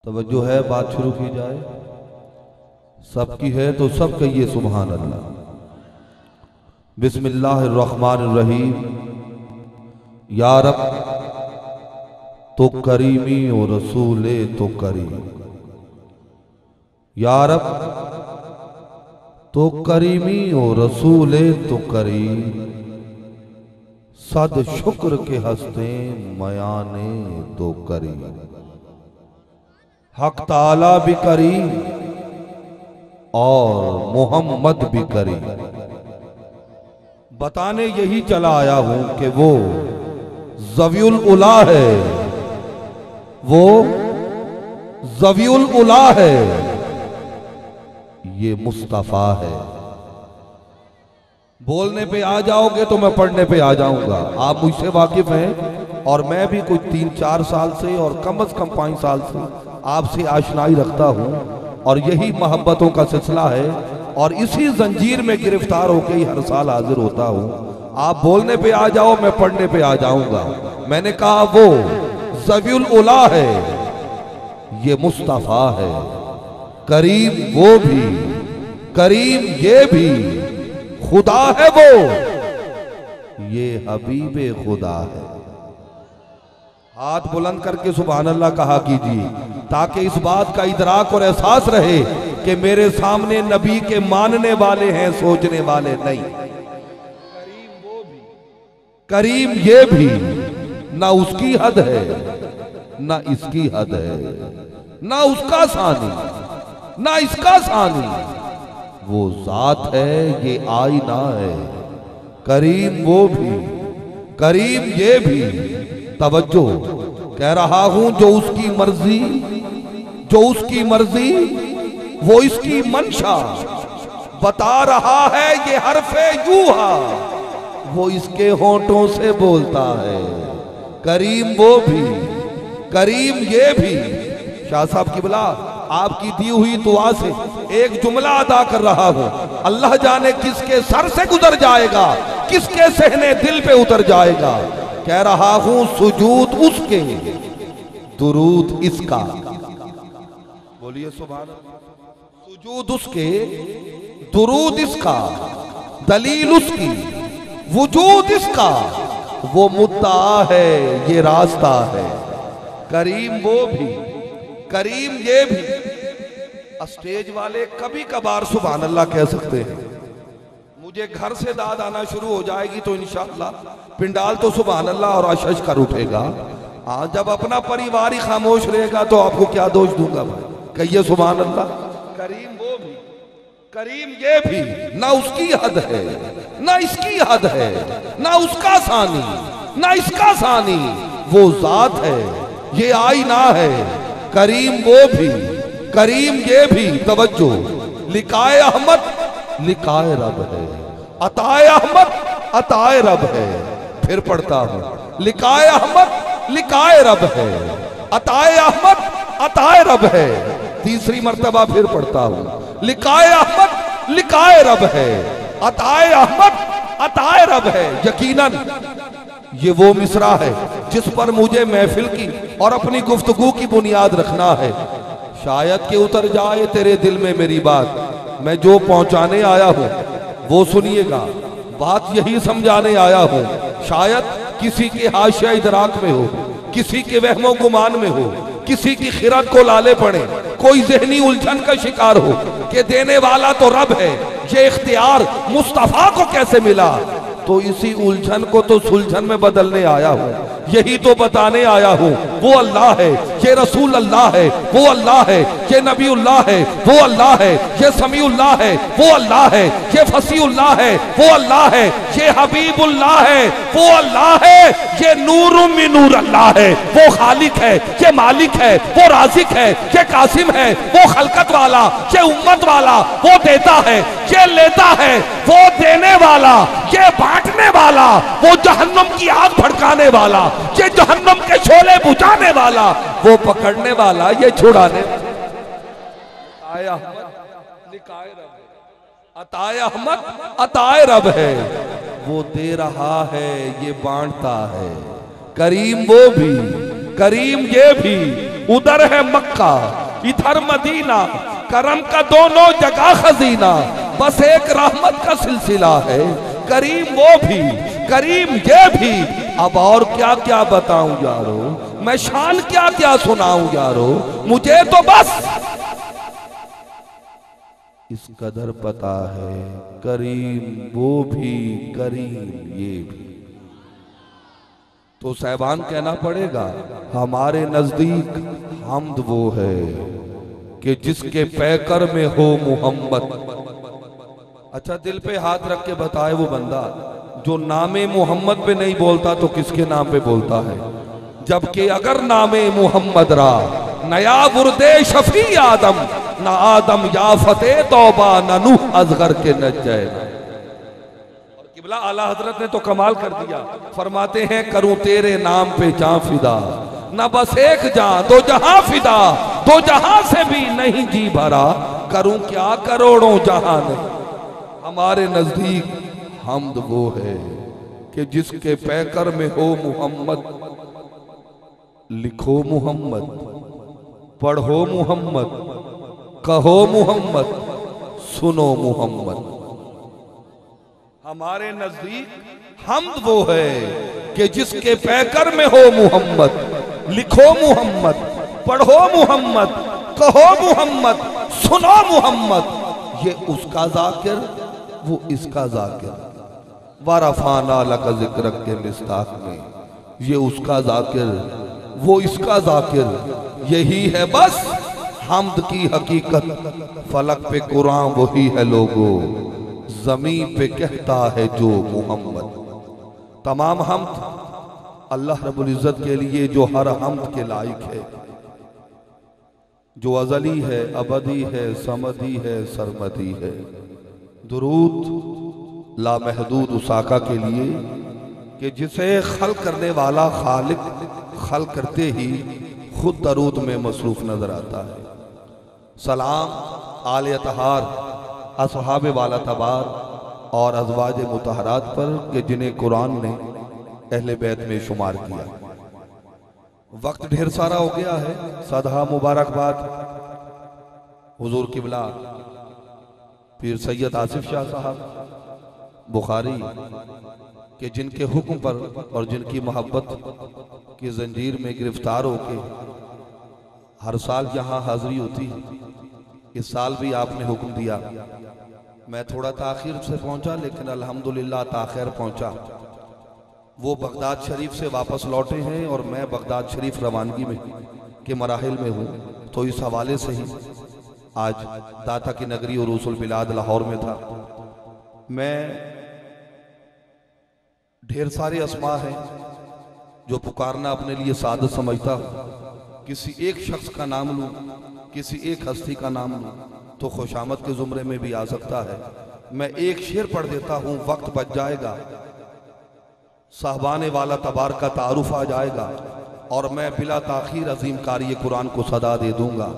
توجہ ہے، بات شروع کی جائے؟ سب کی ہے تو سب کہیے سبحان اللہ۔ بسم اللہ الرحمن الرحیم۔ یا رب تو کریمی و رسول تو کریم، یا رب تو کریمی و رسول تو کریم، صد شکر کے ہستے میانے تو کریم، حق تعالی بھی کریم اور محمد بھی کریم۔ بتانے یہی چلا آیا ہوں کہ وہ ذوی العلا ہے، وہ ذوی العلا ہے، یہ مصطفیٰ ہے۔ بولنے پہ آ جاؤ گے تو میں پڑھنے پہ آ جاؤں گا۔ آپ مجھ سے واقف ہیں اور میں بھی کچھ 3-4 سال سے اور کم از کم 5 سال سے آپ سے آشنائی رکھتا ہوں، اور یہی محبتوں کا سلسلہ ہے، اور اسی زنجیر میں گرفتار ہو کے ہی ہر سال حاضر ہوتا ہوں۔ آپ بولنے پہ آ جاؤ، میں پڑھنے پہ آ جاؤں گا۔ میں نے کہا وہ ذوی العلا ہے، یہ مصطفیٰ ہے، کریم وہ بھی، کریم یہ بھی، خدا ہے وہ، یہ حبیب خدا ہے۔ ہاتھ بلند کر کے سبحان اللہ کہا کیجیے، تاکہ اس بات کا ادراک اور احساس رہے کہ میرے سامنے نبی کے ماننے والے ہیں، سوچنے والے نہیں۔ کریم وہ بھی، کریم یہ بھی، نہ اس کی حد ہے نہ اس کی حد ہے، نہ اس کا ثانی نہ اس کا ثانی، وہ ذات ہے، یہ آئینہ ہے۔ کریم وہ بھی، کریم یہ بھی، توجہ کہہ رہا ہوں، جو اس کی مرضی، جو اس کی مرضی وہ اس کی منشا، بتا رہا ہے یہ حرف یوحا، وہ اس کے ہونٹوں سے بولتا ہے۔ کریم وہ بھی، کریم یہ بھی۔ شاہ صاحب قبلہ آپ کی دی ہوئی دعا سے ایک جملہ ادا کر رہا ہوں، اللہ جانے کس کے سر سے گزر جائے گا، کس کے صحنے دل پہ اتر جائے گا۔ کہہ رہا ہوں سجود اس کے، درود اس کا، بولیے سبحان اللہ۔ سجود اس کے، درود اس کا، دلیل اس کی، وجود اس کا، وہ مدعا ہے، یہ راستہ ہے۔ کریم وہ بھی، کریم یہ بھی۔ اسٹیج والے کبھی کبھار سبحان اللہ کہہ سکتے ہیں، مجھے گھر سے داد آنا شروع ہو جائے گی تو انشاءاللہ پنڈال تو سبحان اللہ اور آشش کر اٹھے گا۔ جب اپنا پریوار ہی خاموش رہے گا تو آپ کو کیا دوش دوں گا بھائی، کہیے سبحان اللہ۔ کریم وہ بھی، کریم یہ بھی، نہ اس کی حد ہے نہ اس کی حد ہے، نہ اس کا ثانی نہ اس کا ثانی، وہ ذات ہے، یہ آئینہ ہے۔ کریم وہ بھی، کریم یہ بھی، توجہ، لقائے احمد لقائے رب ہے، عطائے احمد عطائے رب ہے۔ پھر پڑھتا ہوں، لقائے احمد لقائے رب ہے، عطائے احمد عطائے رب ہے۔ تیسری مرتبہ پھر پڑھتا ہوں، لقائے احمد لقائے رب ہے، عطائے احمد عطائے رب ہے۔ یقیناً یہ وہ مصرع ہے جس پر مجھے محفل کی اور اپنی گفتگو کی بنیاد رکھنا ہے۔ شاید کہ اتر جائے تیرے دل میں میری بات، میں جو پہنچانے آیا ہوں وہ سنیے گا، بات یہی سمجھانے آیا ہوں۔ شاید کسی کے حاشیہ ادراک میں ہو، کسی کے وہم و گمان میں ہو، کسی کی خرد کو لالے پڑے، کوئی ذہنی الجھن کا شکار ہو کہ دینے والا تو رب ہے، یہ اختیار مصطفیٰ کو کیسے ملا؟ تو اسی الجھن کو تو سلجھن میں بدلنے آیا ہوں، یہی تو بتانے آیا ہوں وہ اللہ ہے، یہ رسول اللہ ہے، وہ اللہ ہے، یہ نبی اللہ ہے، وہ اللہ ہے، یہ سمیع اللہ ہے، وہ اللہ ہے، یہ فصیح اللہ ہے، وہ اللہ ہے، یہ حبیب اللہ ہے، وہ اللہ ہے، یہ نور من نور اللہ ہے، وہ خالق ہے، یہ مالک ہے، وہ رازق ہے، یہ قاسم ہے، وہ خلقت والا، یہ امت والا، وہ دیتا ہے، یہ لیتا ہے، وہ دینے والا، یہ بانٹنے والا، وہ جہنم کی آگ بھڑکانے والا، یہ جہنم کے شعلے بجھانے والا، وہ پکڑنے والا، یہ چھڑانے والا۔ عطائے احمد عطائے رب ہے، وہ دے رہا ہے، یہ بانٹتا ہے۔ کریم وہ بھی، کریم یہ بھی، ادھر ہے مکہ ادھر مدینہ، کرم کا دونوں جگہ خزینہ، بس ایک رحمت کا سلسلہ ہے، کریم وہ بھی کریم یہ بھی۔ اب اور کیا کیا بتاؤں یارو، میں شان کیا کیا سناؤں یارو، مجھے تو بس اس قدر پتا ہے، کریم وہ بھی کریم یہ بھی۔ تو صاحبان کہنا پڑے گا ہمارے نزدیک حمد وہ ہے کہ جس کے پیکر میں ہو محمد۔ اچھا دل پہ ہاتھ رکھ کے بتائے وہ بندہ جو نام محمد پہ نہیں بولتا تو کس کے نام پہ بولتا ہے؟ جبکہ اگر نام محمد را نیا ورد شفیع آدم، نہ آدم یا فتح توبہ نہ نوح ازغر کے نجائے۔ قبلہ اعلیٰ حضرت نے تو کمال کر دیا، فرماتے ہیں کروں تیرے نام پہ جان فدا، نہ بس ایک جان دو جہاں فدا، دو جہاں سے بھی نہیں جی بھرا، کروں کیا کروڑوں جہاں نہیں۔ ہمارے نزدیک حمد وہ ہے کہ جس کے پیکر میں ہو محمد، لکھو محمد، پڑھو محمد، کہو محمد، سنو محمد۔ ہمارے نزدیک حمد وہ ہے کہ جس کے پیکر میں ہو محمد، لکھو محمد، پڑھو محمد، کہو محمد، سنو محمد۔ یہ اس کا ذاکر، وہ اس کا ذاکر۔ وَرَفَعْنَا لَكَ ذِكْرَكَ کے مصداق میں یہ اس کا ذاکر، وہ اس کا ذاکر۔ یہی ہے بس حمد کی حقیقت، فلک پہ قرآن وہی ہے لوگو، زمین پہ کہتا ہے جو محمد۔ تمام حمد اللہ رب العزت کے لیے جو ہر حمد کے لائق ہے، جو ازلی ہے، ابدی ہے، سمدی ہے، سرمدی ہے۔ درود لامحدود اس آقا کے لیے کہ جسے خلق کرنے والا خالق خلق کرتے ہی خود درود میں مصروف نظر آتا ہے۔ سلام آل اطہار، اصحاب والا تبار اور ازواج مطہرات پر کہ جنہیں قرآن نے اہل بیت میں شمار کیا۔ وقت ڈھیر سارا ہو گیا ہے، صدہا مبارکباد حضور قبلہ پیر سید آصف شاہ صاحب بخاری کہ جن کے حکم پر اور جن کی محبت کی زنجیر میں گرفتار ہو کے ہر سال یہاں حاضری ہوتی ہے۔ اس سال بھی آپ نے حکم دیا، میں تھوڑا تاخیر سے پہنچا لیکن الحمدللہ تاخیر پہنچا۔ وہ بغداد شریف سے واپس لوٹے ہیں اور میں بغداد شریف روانگی میں کے مراحل میں ہوں، تو اس حوالے سے ہی آج داتا کی نگری عروس البلاد لاہور میں تھا۔ میں ڈھیر سارے اسماء ہیں جو پکارنا اپنے لیے سعادت سمجھتا ہوں، کسی ایک شخص کا نام لوں، کسی ایک ہستی کا نام لوں تو خوشامد کے زمرے میں بھی آ سکتا ہے۔ میں ایک شعر پڑھ دیتا ہوں، وقت بچ جائے گا، صاحبان والا تبار کا تعارف آ جائے گا اور میں بلا تاخیر عظیم کاری قرآن کو صدا دے دوں گا۔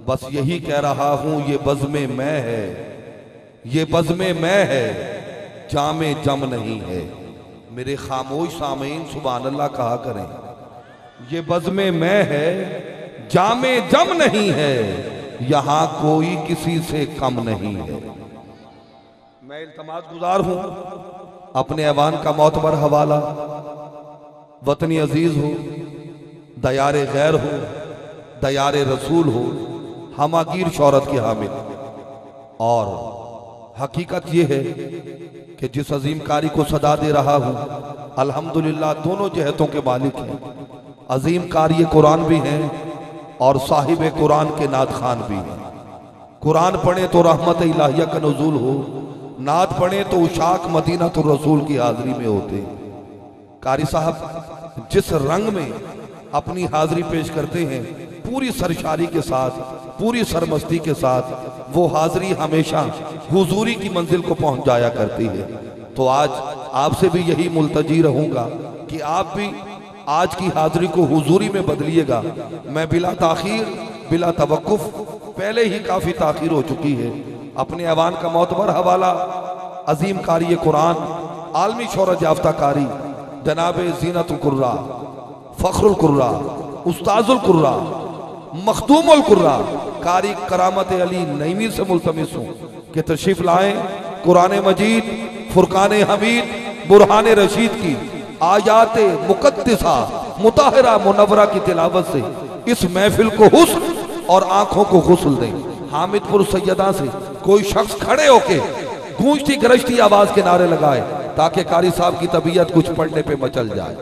بس یہی کہہ رہا ہوں، یہ بزم میں ہے، یہ بزم میں ہے، جام جم نہیں ہے۔ میرے خاموش سامعین سبحان اللہ کہا کریں، یہ بزم میں ہے، جام جم نہیں ہے، یہاں کوئی کسی سے کم نہیں ہے۔ میں التماس گزار ہوں، اپنے ایوان کا معتبر حوالہ، وطنی عزیز ہو، دیار غیر ہو، دیار رسول ہو، ہماگیر شہرت کی حامل، اور حقیقت یہ ہے کہ جس عظیم کاری کو صدا دے رہا ہوں الحمدللہ دونوں جہتوں کے مالک ہیں، عظیم کاری قرآن بھی ہیں اور صاحب قرآن کے نعت خان بھی ہیں۔ قرآن پڑھیں تو رحمت الہیہ کا نزول ہو، نعت پڑھیں تو اشاق مدینہ الرسول کی حاضری میں ہوتے۔ قاری صاحب جس رنگ میں اپنی حاضری پیش کرتے ہیں، پوری سرشاری کے ساتھ، پوری سرمستی کے ساتھ، وہ حاضری ہمیشہ حضوری کی منزل کو پہنچ جایا کرتی ہے۔ تو آج آپ سے بھی یہی ملتجی رہوں گا کہ آپ بھی آج کی حاضری کو حضوری میں بدلیے گا۔ میں بلا تاخیر، بلا توقف، پہلے ہی کافی تاخیر ہو چکی ہے، اپنے ایوان کا معتبر حوالہ، عظیم کاری قرآن، عالمی شہرت یافتہ کاری جناب زینت القراء، فخر القراء، استاذ القراء، مختوم القرآ قاری کرامت علی نعیمی سے ملتمس ہوں کہ تشریف لائیں قرآن مجید فرقان حمید برہان رشید کی آیات مقدسہ مطہرہ منورہ کی تلاوت سے اس محفل کو حسن اور آنکھوں کو غسل دیں۔ حامد پور سیدہ سے کوئی شخص کھڑے ہو کے گونجتی گرجتی آواز کے نعرے لگائے تاکہ قاری صاحب کی طبیعت کچھ پڑھنے پہ مچل جائے۔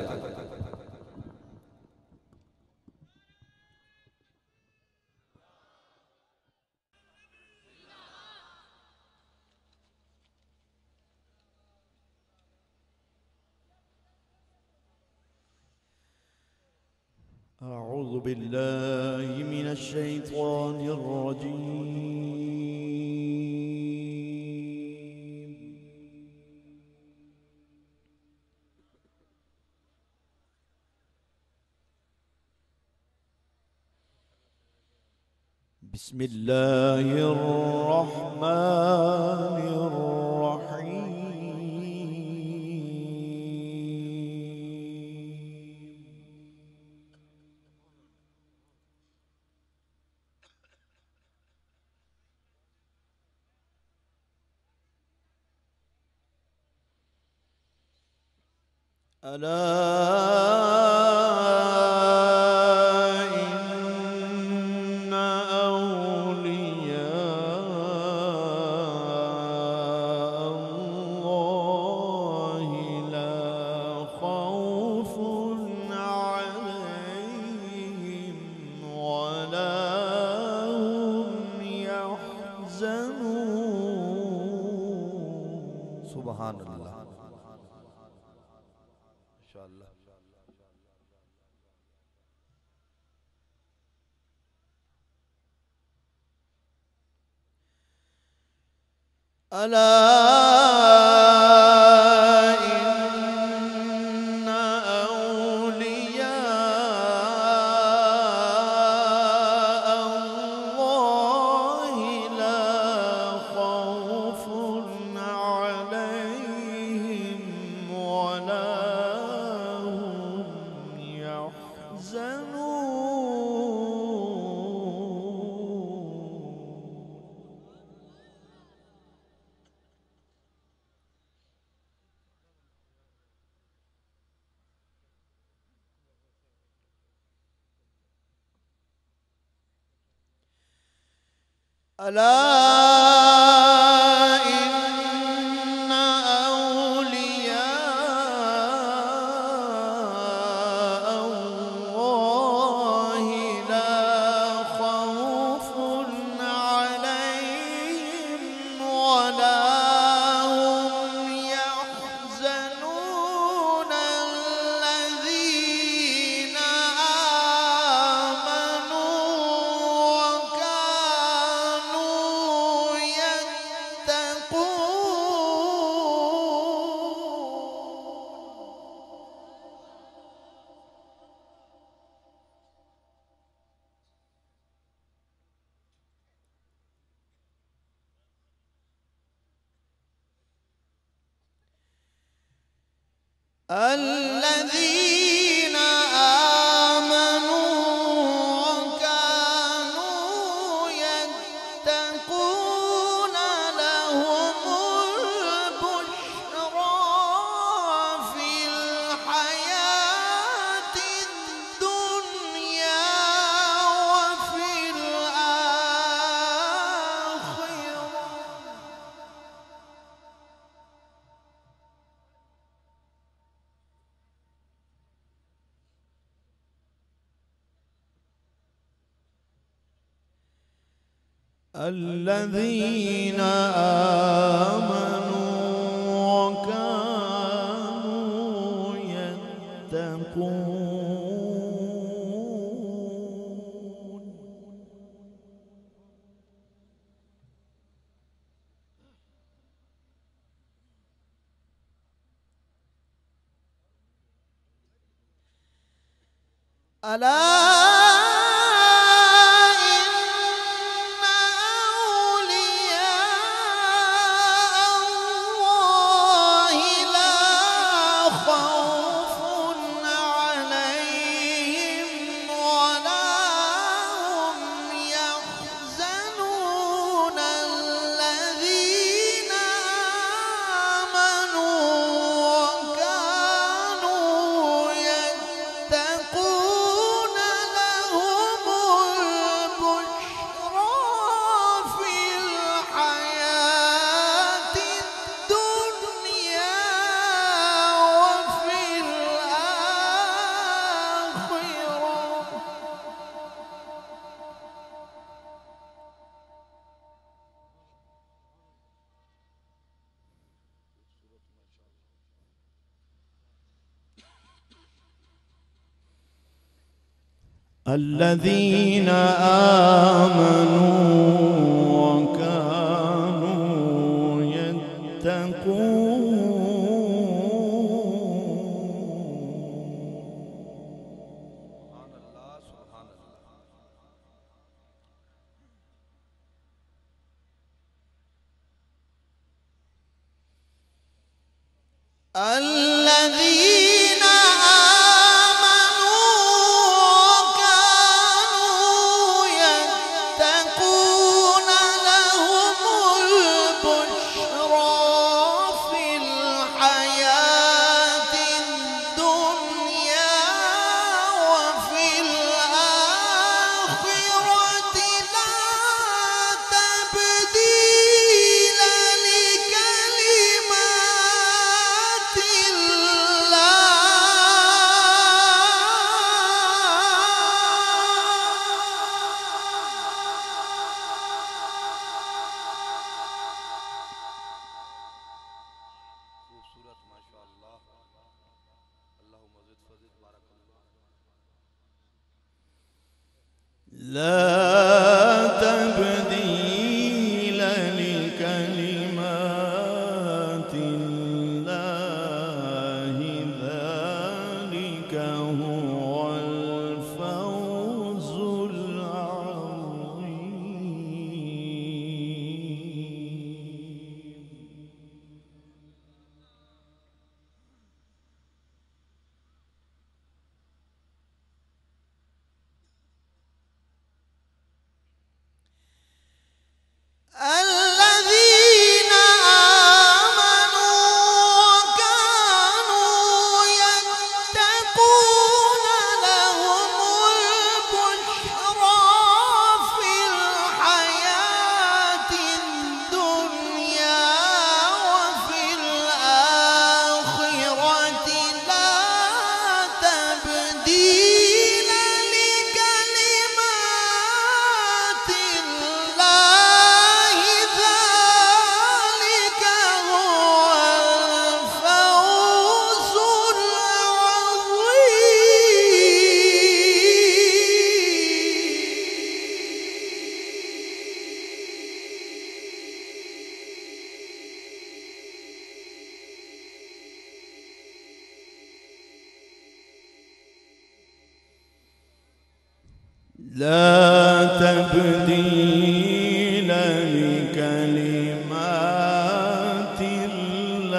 أعوذ بالله من الشيطان الرجيم بسم الله الرحمن الرحيم ألا إن أولياء الله لا خوف عليهم ولا هم يحزنون سبحان اللہ ألا إن أولياء الله لا خوف عليهم ولا هم يحزنون ألا إن أولياء الله لا خوف عليهم ولا هم يحزنون الذين آمنوا الذين آمنوا وكانوا يتقون لهم البشرى في الحياة الدنيا وفي الآخرة الذين آمنوا وكانوا يتقون ألا خوف عليهم ولا الذين آمنوا وكانوا يتقون. الذين آمنوا وكانوا يتقون لهم البشرى في الحياة الدنيا وفي الآخرة لا تبديل لكلمات خوبصورت ماشاء اللہ. اللہم زد فزد بارک اللہ. لا تبديل لكلمات الله ذلك هو الفوز العظيم. الذين آمنوا وكانوا يتقون لهم البشرى في الحياة الدنيا وفي الآخرة لا تبديل لكلمات الله ذلك هو الفوز العظيم. لا تبديل لكلمات الله.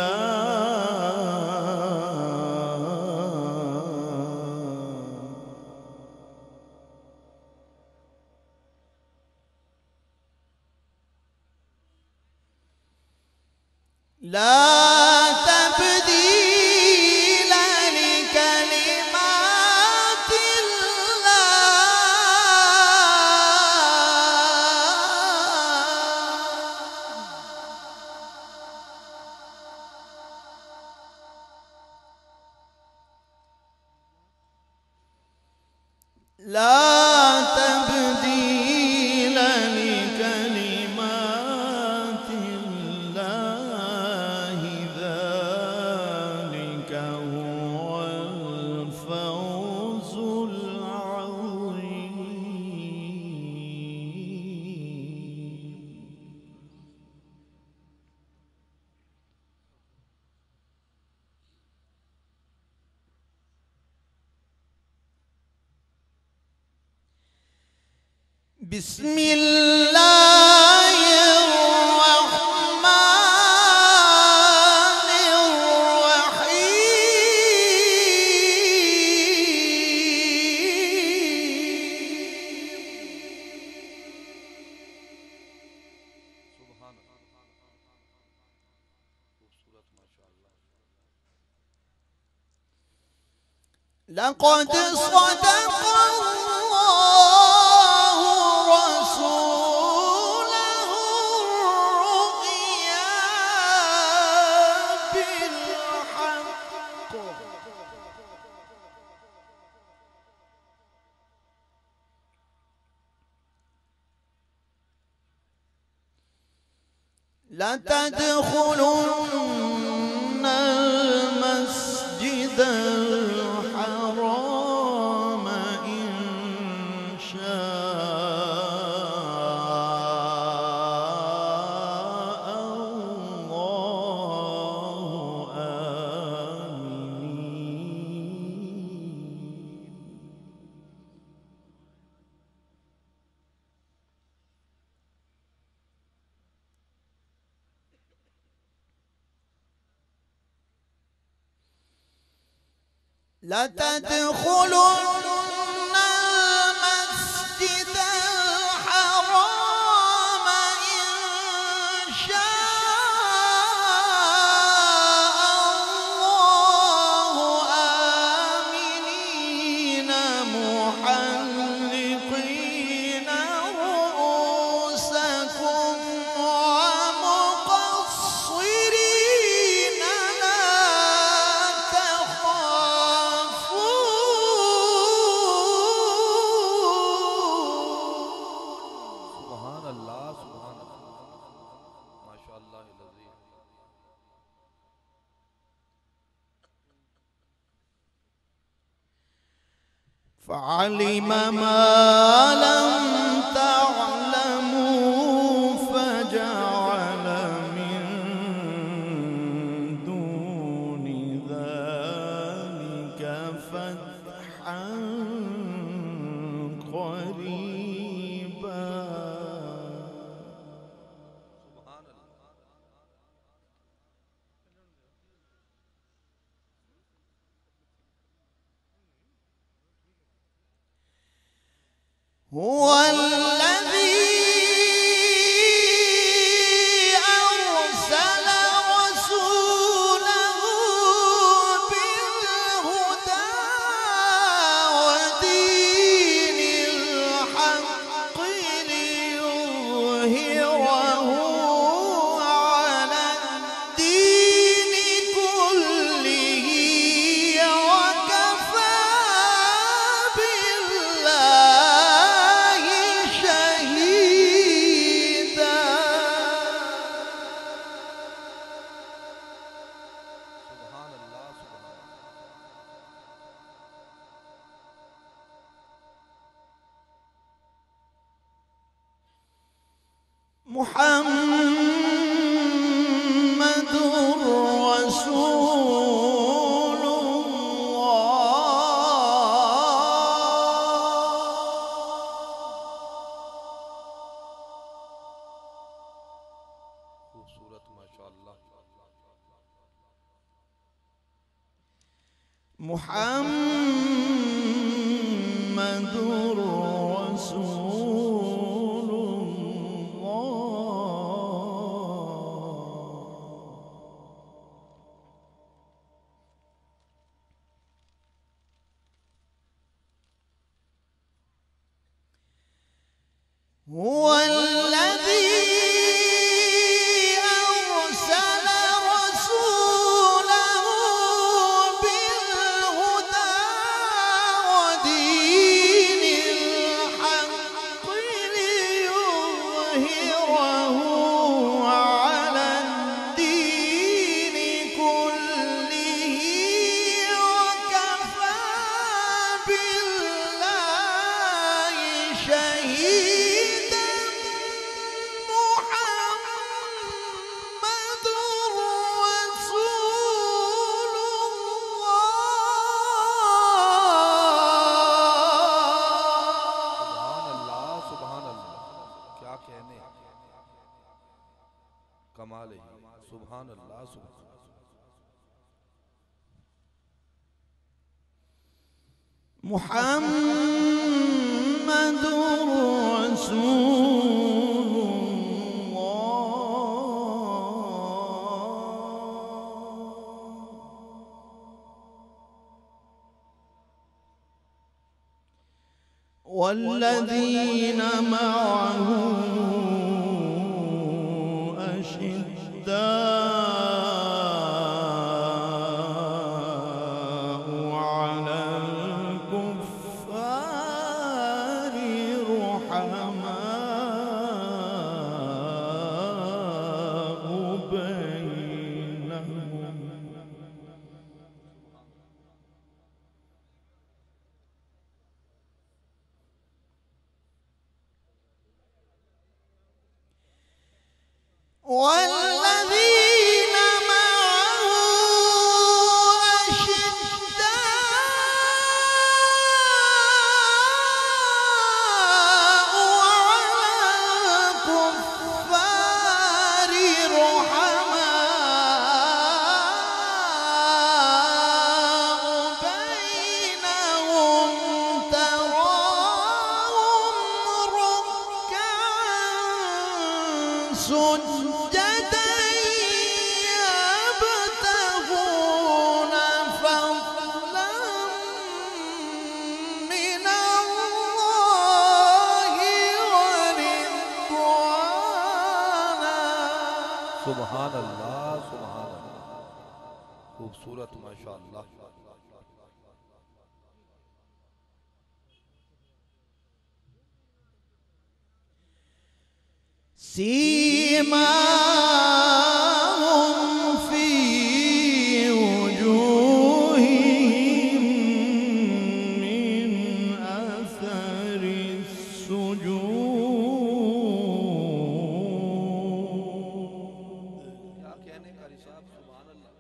لا تبديل لكلمات الله. لا تبديل لكلمات الله ذلك هو الفوز العظيم. بسم الله الرحمن الرحيم. سبحان اللہ. خوبصورت ماشاء اللہ. لقد صدق الله رسوله الرؤيا بالحق لتدخلن المسجد الحرام إن لتدخلن المسجد الحرام إن شاء الله آمنين محلقين رؤوسكم ومقصرين لا سبحان اللہ سبحان اللہ ماشاء اللہ العظیم فعلم ما لم تعلموا فجعل من دون ذلك فتحا قريبا سبحان اللہ هو الذي أرسل رسوله بالهدى ودين الحق ليظهره على الدين كله وكفى بالله شهيدا سبحان اللہ سبحان اللہ محمد رسول خوبصورت ماشاء اللہ محمد رسول هو الذي أرسل رسوله بالهدى ودين الحق ليظهره على الدين كله وكفى بالله شهيدا محمد رسول الله سبحان اللہ کیا کہنے کمال ہے سبحان اللہ سبحان اللہ محمد رسول الله والذين معه أشداء على الكفار رحماء بينهم سجدا يبتغون فضلا من الله ورضوانا. سبحان اللہ سبحان اللہ، خوبصورت ماشاءاللہ. سيماهم في وجوههم من أثر السجود. کیا کہنے کا رساب، سبحان اللہ،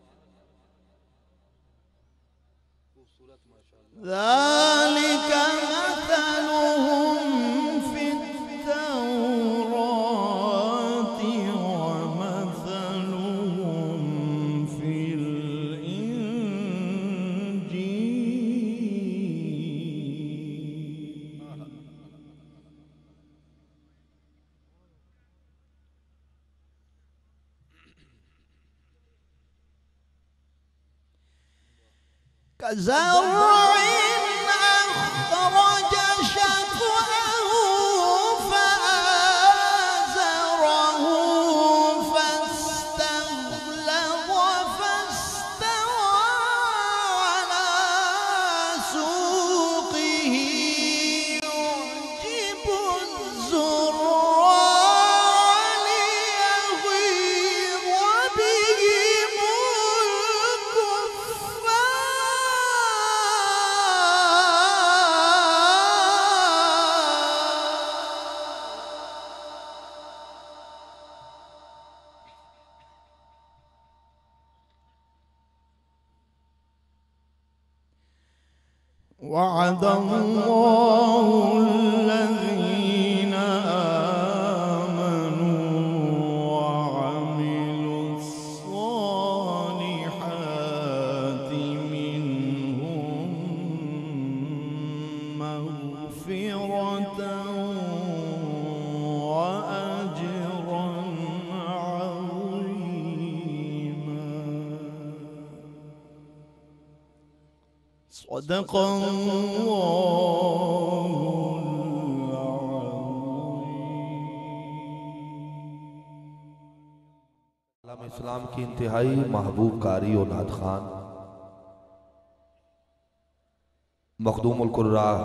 خوبصورت ماشاءاللہ. ذلك مثلهم في التوراة ومثلهم في الإنجيل. كزرع أخرج شطأه فآزره فاستغلظ فاستوى على سوقه يعجب الزراع ليغيظ بهم وعد الله الذين آمنوا وعملوا الصالحات منهم مغفرة وأجرا عظيما. صدق الله عالم اسلام کی انتہائی محبوب قاری و نعت خوان مخدوم القراء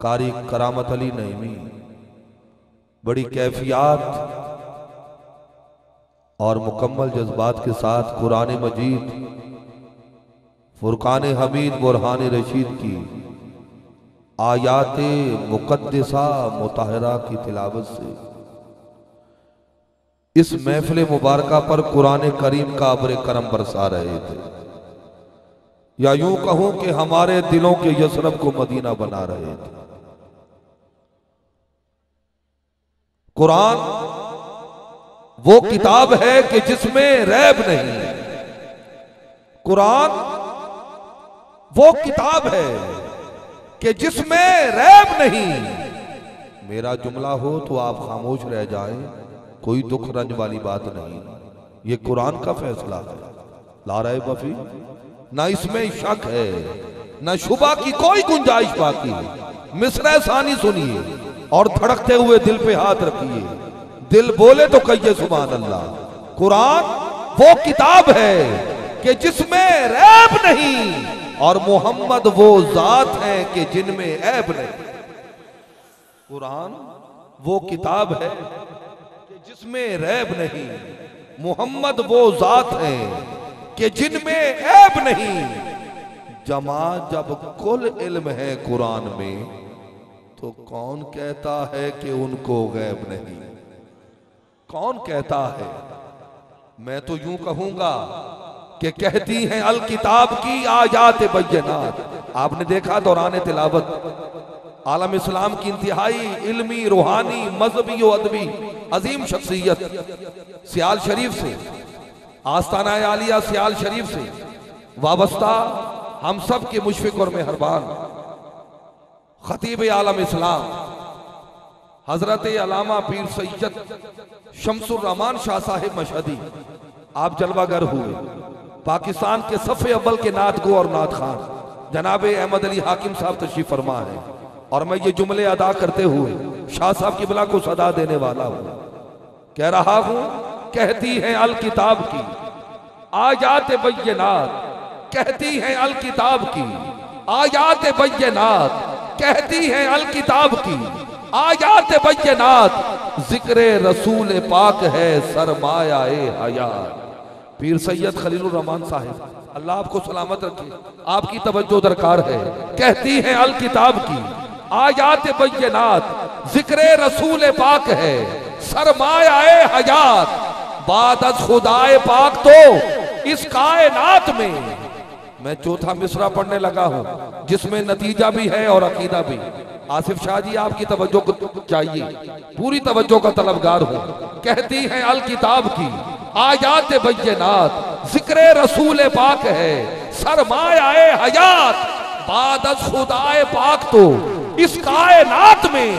قاری کرامت علی نعیمی بڑی کیفیات اور مکمل جذبات کے ساتھ قرآن مجید فرقان حمید برہان رشید کی آیات مقدسہ مطہرہ کی تلاوت سے اس محفل مبارکہ پر قرآن کریم کا ابر کرم برسا رہے تھے، یا یوں کہوں کہ ہمارے دلوں کے یثرب کو مدینہ بنا رہے تھے. قرآن وہ کتاب ہے کہ جس میں ریب نہیں. قرآن وہ کتاب ہے کہ جس میں ریب نہیں. میرا جملہ ہو تو آپ خاموش رہ جائیں، کوئی دکھ رنج والی بات نہیں. یہ قرآن کا فیصلہ ہے، لا ریب فیہ، نہ اس میں شک ہے نہ شبہ کی کوئی گنجائش باقی ہے. مصرع ثانی سنیے اور دھڑکتے ہوئے دل پہ ہاتھ رکھیے، دل بولے تو کہیے سبحان اللہ. قرآن وہ کتاب ہے کہ جس میں ریب نہیں، اور محمد وہ ذات ہیں کہ جن میں عیب نہیں. قرآن وہ کتاب ہے کہ جس میں ریب نہیں، محمد وہ ذات ہیں کہ جن میں عیب نہیں. جمع جب کل علم ہے قرآن میں تو کون کہتا ہے کہ ان کو غیب نہیں؟ کون کہتا ہے؟ میں تو یوں کہوں گا کہ کہتی ہیں الکتاب کی آیات بینات. آپ نے دیکھا دوران تلاوت عالم اسلام کی انتہائی علمی، روحانی، مذہبی و ادبی عظیم شخصیت سیال شریف سے، آستانہ عالیہ سیال شریف سے وابستہ ہم سب کے مشفق اور مہربان خطیب عالم اسلام حضرت علامہ پیر سید شمس الرحمان شاہ صاحب مشہدی آپ جلوہ گر ہوئے، پاکستان کے صف اول کے نعت گو اور نعت خان جناب احمد علی حاکم صاحب تشریف فرما ہے، اور میں یہ جملے ادا کرتے ہوئے شاہ صاحب کی بلا کو صدا دینے والا ہوں۔ کہہ رہا ہوں کہتی ہیں الکتاب کی آیات بینات، کہتی ہیں الکتاب کی آیات بینات، کہتی ہیں الکتاب کی آیات بینات، ذکر رسول پاک ہے سرمایہ حیات۔ پیر سید خلیل الرحمان صاحب اللہ آپ کو سلامت رکھے، آپ کی توجہ درکار ہے۔ کہتی ہیں الکتاب کی آیات بینات، ذکر رسول پاک ہے سرمایہ حیات، بعد از خدائے پاک تو اس کائنات میں چوتھا مصرع پڑھنے لگا ہوں جس میں نتیجہ بھی ہے اور عقیدہ بھی۔ آصف شاہ جی آپ کی توجہ چاہیے، پوری توجہ کا طلبگار ہوں۔ کہتی ہیں الکتاب کی آیات بینات، ذکر رسول پاک ہے سرمایہ حیات، بعد از خدائے پاک تو اس کائنات میں،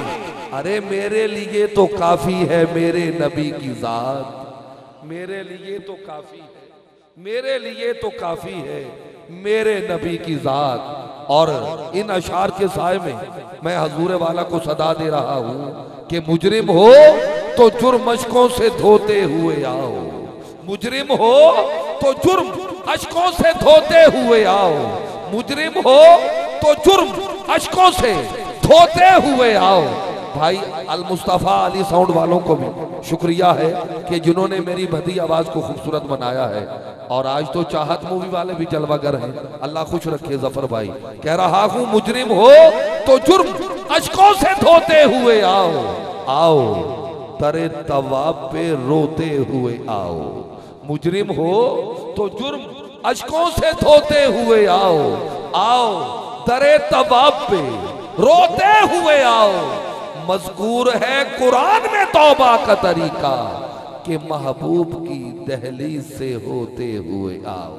ارے میرے لیے تو کافی ہے میرے نبی کی ذات، میرے لیے تو کافی ہے، میرے لیے تو کافی ہے میرے نبی کی ذات۔ اور ان اشعار کے سائے میں حضور والا کو صدا دے رہا ہوں کہ مجرم ہو تو جرم اشکوں سے دھوتے ہوئے آؤ، مجرم ہو تو جرم اشکوں سے دھوتے ہوئے آؤ، مجرم ہو تو جرم اشکوں سے دھوتے ہوئے آؤ۔ بھائی المصطفیٰ علی ساؤنڈ والوں کو بھی شکریہ ہے کہ جنہوں نے میری بھدی آواز کو خوبصورت بنایا ہے، اور آج تو چاہت مووی والے بھی جلوہ گر ہیں، اللہ خوش رکھے ظفر بھائی۔ کہہ رہا ہوں مجرم ہو تو جرم اشکوں سے دھوتے ہوئے آؤ، آؤ ترے تواب پہ روتے ہوئے آؤ، مجرم ہو تو جرم اشکوں سے دھوتے ہوئے آؤ، آؤ درے تواب پہ روتے ہوئے آؤ۔ مذکور ہے قرآن میں توبہ کا طریقہ کہ محبوب کی دہلیز سے ہوتے ہوئے آؤ،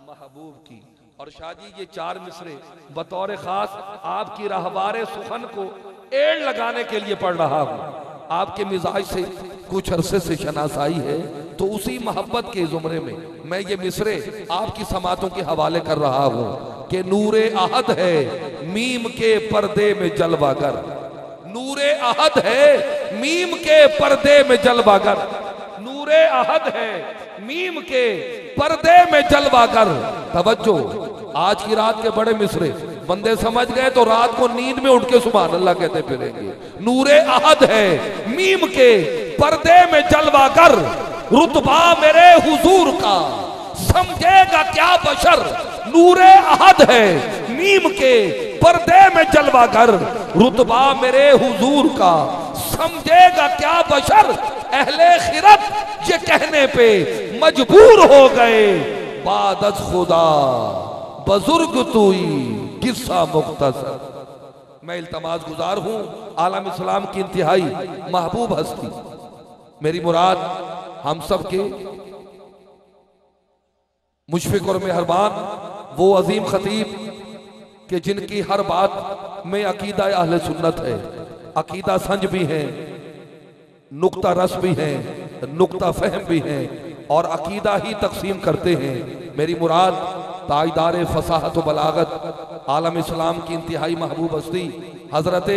محبوب کی۔ اور شاہ جی یہ چار مصرے بطور خاص آپ کی راہوار سخن کو ایڑ لگانے کے لیے پڑھ رہا ہوں۔ آپ کے مزاج سے کچھ عرصے سے شناسائی ہے، تو اسی محبت کے زمرے میں یہ مصرے آپ کی سماعتوں کے حوالے کر رہا ہوں کہ نور احد ہے میم کے پردے میں جلوہ گر، نور احد ہے میم کے پردے میں جلوہ گر، نور احد ہے میم کے پردے میں جلوہ گر۔ توجہ، آج کی رات کے بڑے مصرے بندے سمجھ گئے تو رات کو نیند میں اٹھ کے سبحان اللہ کہتے پھریں گے۔ نور احد ہے میم کے پردے میں جلوہ گر، رتبہ میرے حضور کا سمجھے گا کیا بشر، نور احد ہے میم کے پردے میں جلوہ گر، رتبہ میرے حضور کا سمجھے گا کیا بشر۔ اہل خرد یہ کہنے پہ مجبور ہو گئے، بعد از خدا بزرگ توئی قصہ مختصر۔ میں التماس گزار ہوں عالم اسلام کی انتہائی محبوب ہستی، میری مراد ہم سب کے مشفق اور مہربان وہ عظیم خطیب کہ جن کی ہر بات میں عقیدہ اہل سنت ہے، عقیدہ سنج بھی ہیں، نقطہ رس بھی ہیں، نقطہ فہم بھی ہیں، اور عقیدہ ہی تقسیم کرتے ہیں۔ میری مراد تاجدار فصاحت و بلاغت عالم اسلام کی انتہائی محبوب ہستی حضرت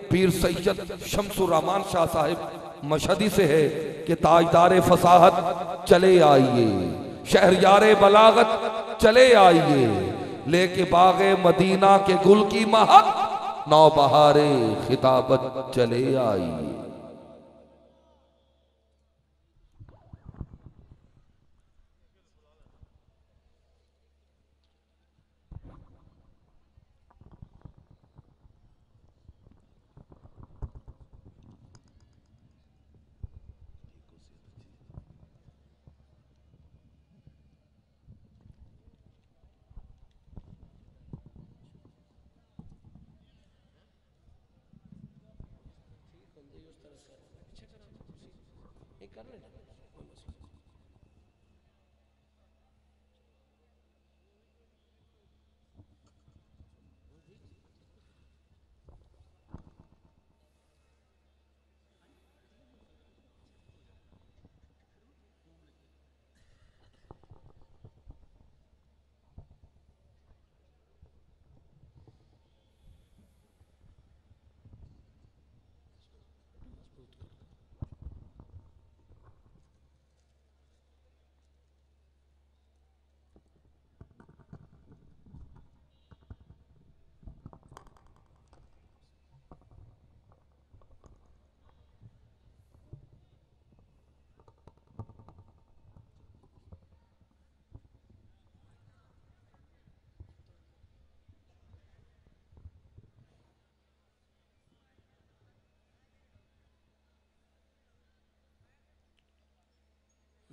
پیر سید شمس الرحمان شاہ صاحب مشہدی سے ہے کہ تاجدار فصاحت چلے آئیے، شہریار بلاغت چلے آئیے، لے کے باغ مدینہ کے گل کی مہک، نو بہار خطابت چلے آئیے۔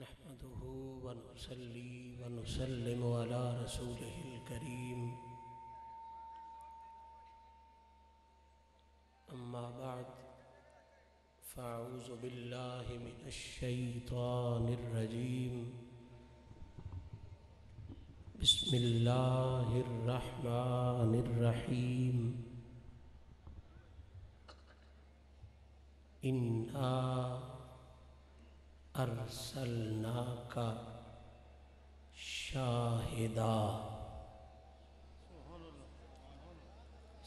نحمده ونصلي ونسلم على رسوله الكريم أما بعد فأعوذ بالله من الشيطان الرجيم بسم الله الرحمن الرحيم إنا أرسلناك شاهدا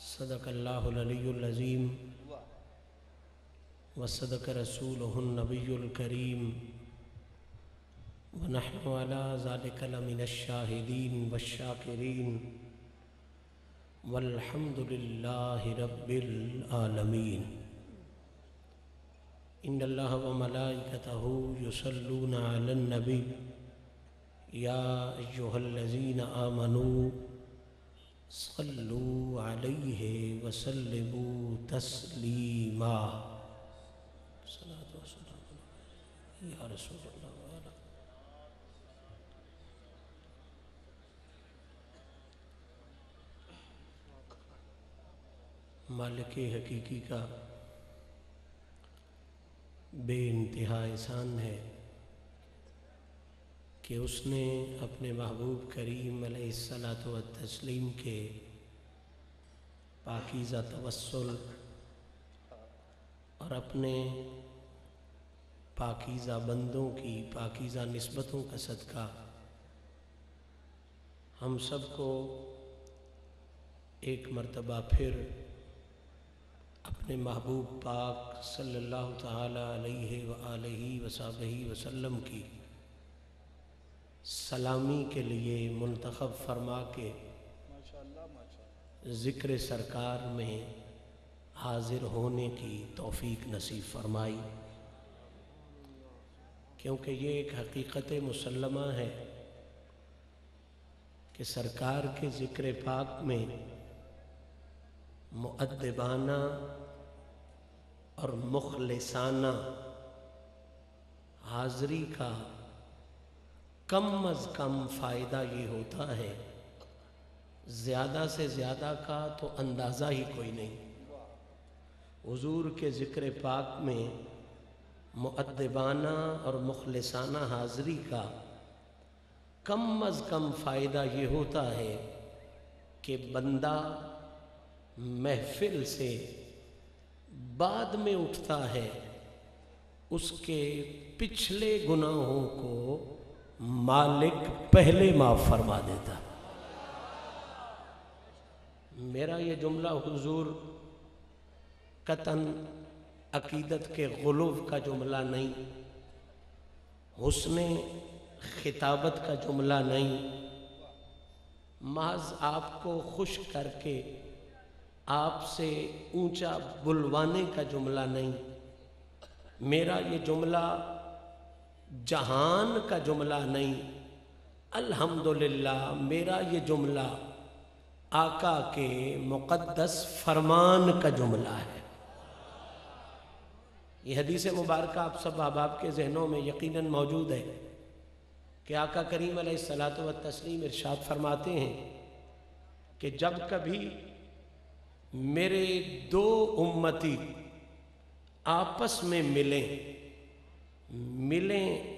صدق الله العلي العظيم وصدق رسوله النبي الكريم ونحن على ذلك لمن الشاهدين والشاكرين والحمد لله رب العالمين إن الله وملائكته يصلون على النبي يا أيها الذين آمنوا صلوا عليه وسلموا تسليما صلاة والسلام يا رسول الله وعلى مالک حقیقی کا بے انتہا احسان ہے کہ اس نے اپنے محبوب کریم علیہ الصلاۃ والتسلیم کے پاکیزہ توسل اور اپنے پاکیزہ بندوں کی پاکیزہ نسبتوں کا صدقہ ہم سب کو ایک مرتبہ پھر اپنے محبوب پاک صلی اللہ تعالی علیہ وآلہ وصحبہ وسلم کی سلامی کے لیے منتخب فرما کے ذکر سرکار میں حاضر ہونے کی توفیق نصیب فرمائی، کیونکہ یہ ایک حقیقت مسلمہ ہے کہ سرکار کے ذکر پاک میں مؤدبانہ اور مخلصانہ حاضری کا کم از کم فائدہ یہ ہوتا ہے، زیادہ سے زیادہ کا تو اندازہ ہی کوئی نہیں۔ حضور کے ذکر پاک میں مؤدبانہ اور مخلصانہ حاضری کا کم از کم فائدہ یہ ہوتا ہے کہ بندہ محفل سے بعد میں اٹھتا ہے، اس کے پچھلے گناہوں کو مالک پہلے معاف فرما دیتا۔ میرا یہ جملہ حضور قطعاً عقیدت کے غلو کا جملہ نہیں، حسن خطابت کا جملہ نہیں، محض آپ کو خوش کر کے آپ سے اونچا بلوانے کا جملہ نہیں، میرا یہ جملہ جہان کا جملہ نہیں، الحمدللہ میرا یہ جملہ آقا کے مقدس فرمان کا جملہ ہے۔ یہ حدیث مبارکہ آپ سب احباب کے ذہنوں میں یقیناً موجود ہے کہ آقا کریم علیہ الصلاۃ والتسلیم ارشاد فرماتے ہیں کہ جب کبھی میرے دو امتی آپس میں ملیں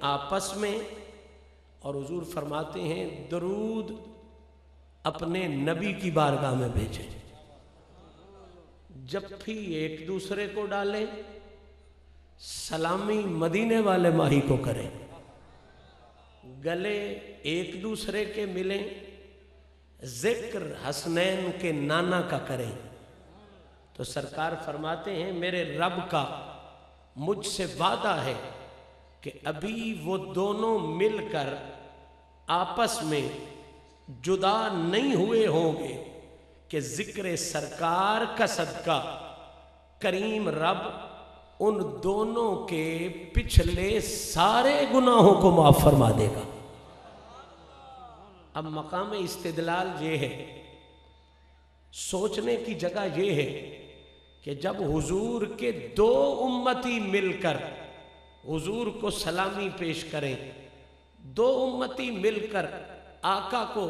آپس میں، اور حضور فرماتے ہیں درود اپنے نبی کی بارگاہ میں بھیجیں، جب بھی ایک دوسرے کو ڈالیں سلامی مدینے والے ماہی کو کریں، گلے ایک دوسرے کے ملیں، ذکر حسنین کے نانا کا کریں، تو سرکار فرماتے ہیں میرے رب کا مجھ سے وعدہ ہے کہ ابھی وہ دونوں مل کر آپس میں جدا نہیں ہوئے ہوں گے کہ ذکر سرکار کا صدقہ کریم رب ان دونوں کے پچھلے سارے گناہوں کو معاف فرما دے گا۔ اب مقام استدلال یہ ہے، سوچنے کی جگہ یہ ہے کہ جب حضور کے دو امتی مل کر حضور کو سلامی پیش کریں دو امتی مل کر آقا کو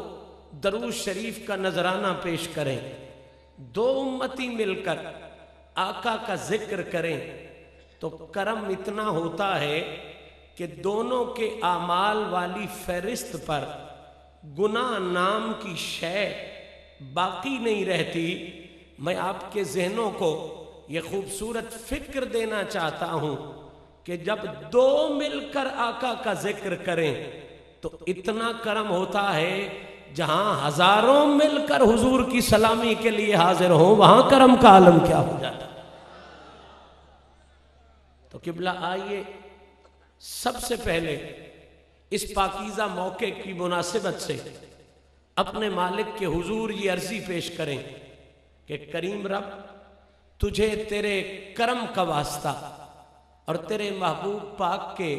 درود شریف کا نذرانہ پیش کریں، دو امتی مل کر آقا کا ذکر کریں تو کرم اتنا ہوتا ہے کہ دونوں کے اعمال والی فہرست پر گناہ نام کی شے باقی نہیں رہتی۔ میں آپ کے ذہنوں کو یہ خوبصورت فکر دینا چاہتا ہوں کہ جب دو مل کر آقا کا ذکر کریں تو اتنا کرم ہوتا ہے، جہاں ہزاروں مل کر حضور کی سلامی کے لیے حاضر ہوں وہاں کرم کا عالم کیا ہو جاتا۔ تو قبلہ آئیے سب سے پہلے اس پاکیزہ موقع کی مناسبت سے اپنے مالک کے حضور یہ عرضی پیش کریں کہ کریم رب، تجھے تیرے کرم کا واسطہ اور تیرے محبوب پاک کے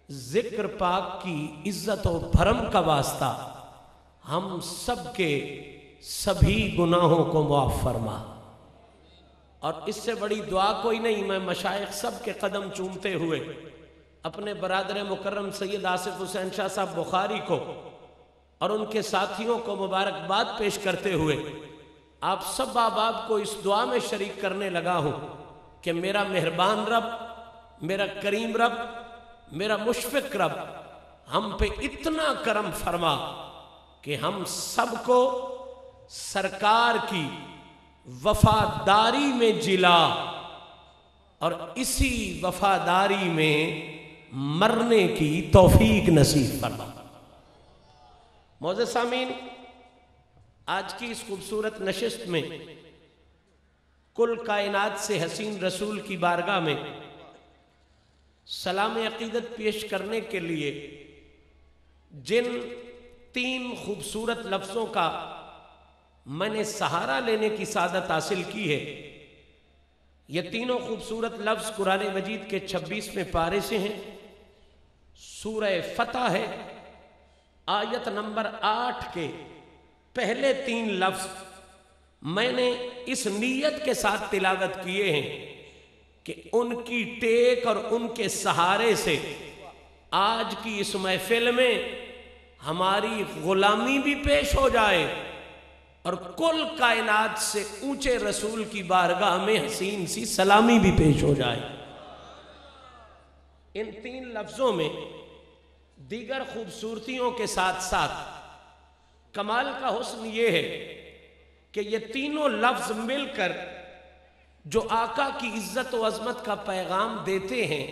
ذکر پاک کی عزت و بھرم کا واسطہ ہم سب کے سبھی گناہوں کو معاف فرما۔ اور اس سے بڑی دعا کوئی نہیں۔ میں مشائخ سب کے قدم چومتے ہوئے اپنے برادر مکرم سید آصف حسین شاہ صاحب بخاری کو اور ان کے ساتھیوں کو مبارکباد پیش کرتے ہوئے آپ سب احباب کو اس دعا میں شریک کرنے لگا ہوں کہ میرا مہربان رب، میرا کریم رب، میرا مشفق رب ہم پہ اتنا کرم فرما کہ ہم سب کو سرکار کی وفاداری میں جلا اور اسی وفاداری میں مرنے کی توفیق نصیب فرما۔ معزز سامعین، آج کی اس خوبصورت نشست میں کل کائنات سے حسین رسول کی بارگاہ میں سلام عقیدت پیش کرنے کے لیے جن تین خوبصورت لفظوں کا میں نے سہارا لینے کی سعادت حاصل کی ہے، یہ تینوں خوبصورت لفظ قرآن مجید کے 26ویں پارے سے ہیں۔ سورہ فتح ہے، آیت نمبر 8 کے پہلے تین لفظ میں نے اس نیت کے ساتھ تلاوت کیے ہیں کہ ان کی ٹیک اور ان کے سہارے سے آج کی اس محفل میں ہماری غلامی بھی پیش ہو جائے اور کل کائنات سے اونچے رسول کی بارگاہ میں حسین سی سلامی بھی پیش ہو جائے۔ ان تین لفظوں میں دیگر خوبصورتیوں کے ساتھ ساتھ کمال کا حسن یہ ہے کہ یہ تینوں لفظ مل کر جو آقا کی عزت و عظمت کا پیغام دیتے ہیں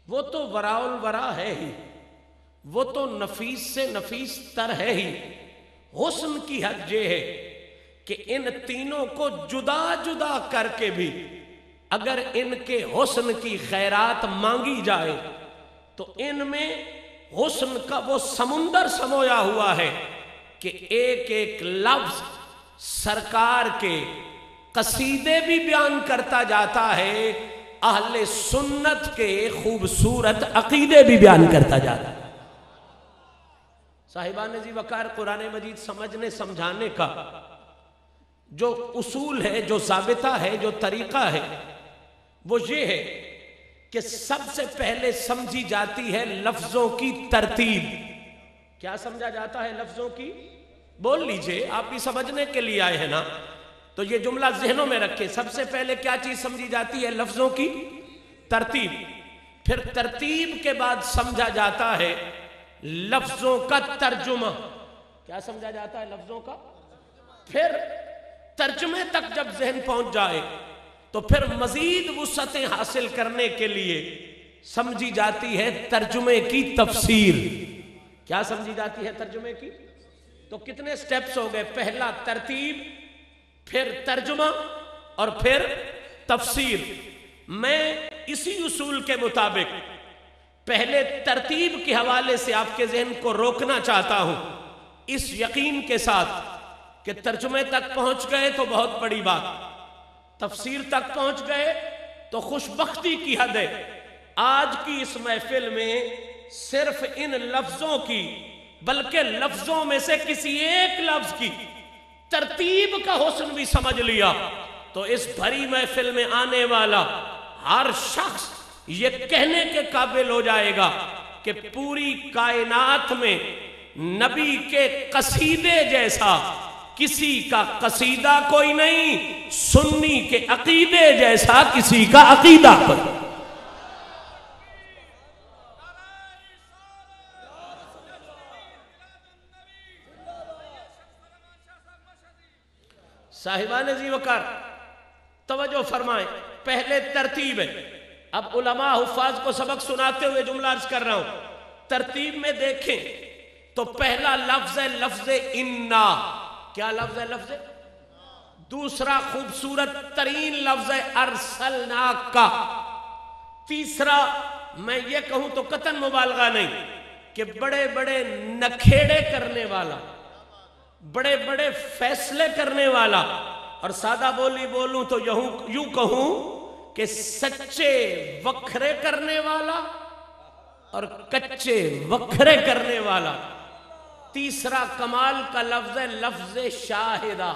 وہ تو وراء الورا ہے ہی، وہ تو نفیس سے نفیس تر ہے ہی۔ حسن کی حد یہ ہے کہ ان تینوں کو جدا جدا کر کے بھی اگر ان کے حسن کی خیرات مانگی جائے تو ان میں حسن کا وہ سمندر سمویا ہوا ہے کہ ایک ایک لفظ سرکار کے قصیدے بھی بیان کرتا جاتا ہے، اہل سنت کے خوبصورت عقیدے بھی بیان کرتا جاتا ہے۔ صاحبان ذی وقار، قرآن مجید سمجھنے سمجھانے کا جو اصول ہے، جو ضابطہ ہے، جو طریقہ ہے وہ یہ ہے کہ سب سے پہلے سمجھی جاتی ہے لفظوں کی ترتیب۔ کیا سمجھا جاتا ہے لفظوں کی؟ بول لیجئے، آپ بھی سمجھنے کے لیے آئے ہیں نا، تو یہ جملہ ذہنوں میں رکھیں۔ سب سے پہلے کیا چیز سمجھی جاتی ہے؟ لفظوں کی ترتیب۔ پھر ترتیب کے بعد سمجھا جاتا ہے لفظوں کا ترجمہ۔ کیا سمجھا جاتا ہے؟ لفظوں کا۔ پھر ترجمے تک جب ذہن پہنچ جائے تو پھر مزید وسعتیں حاصل کرنے کے لیے سمجھی جاتی ہے ترجمے کی تفسیر۔ کیا سمجھی جاتی ہے ترجمے کی؟ تو کتنے سٹیپس ہو گئے؟ پہلا ترتیب، پھر ترجمہ اور پھر تفسیر۔ میں اسی اصول کے مطابق پہلے ترتیب کے حوالے سے آپ کے ذہن کو روکنا چاہتا ہوں، اس یقین کے ساتھ کہ ترجمے تک پہنچ گئے تو بہت بڑی بات، تفسیر تک پہنچ گئے تو خوش بختی کی حد ہے۔ آج کی اس محفل میں صرف ان لفظوں کی، بلکہ لفظوں میں سے کسی ایک لفظ کی ترتیب کا حسن بھی سمجھ لیا تو اس بھری محفل میں آنے والا ہر شخص یہ کہنے کے قابل ہو جائے گا کہ پوری کائنات میں نبی کے قصیدے جیسا کسی کا قصیدہ کوئی نہیں، سنی کے عقیدے جیسا کسی کا عقیدہ کوئی۔ صاحبان ذی وقار توجہ فرمائیں، پہلے ترتیب ہے۔ اب علماء حفاظ کو سبق سناتے ہوئے جملہ عرض کر رہا ہوں، ترتیب میں دیکھیں تو پہلا لفظ ہے لفظ انا۔ کیا لفظ ہے؟ لفظ دوسرا خوبصورت ترین لفظ ہے ارسلناک کا۔ تیسرا میں یہ کہوں تو قطعاً مبالغہ نہیں کہ بڑے بڑے نکھیڑے کرنے والا، بڑے بڑے فیصلے کرنے والا، اور سادہ بولی بولوں تو یوں کہوں کہ سچے وکھرے کرنے والا اور کچے وکھرے کرنے والا۔ تیسرا کمال کا لفظ ہے لفظ شاہدہ۔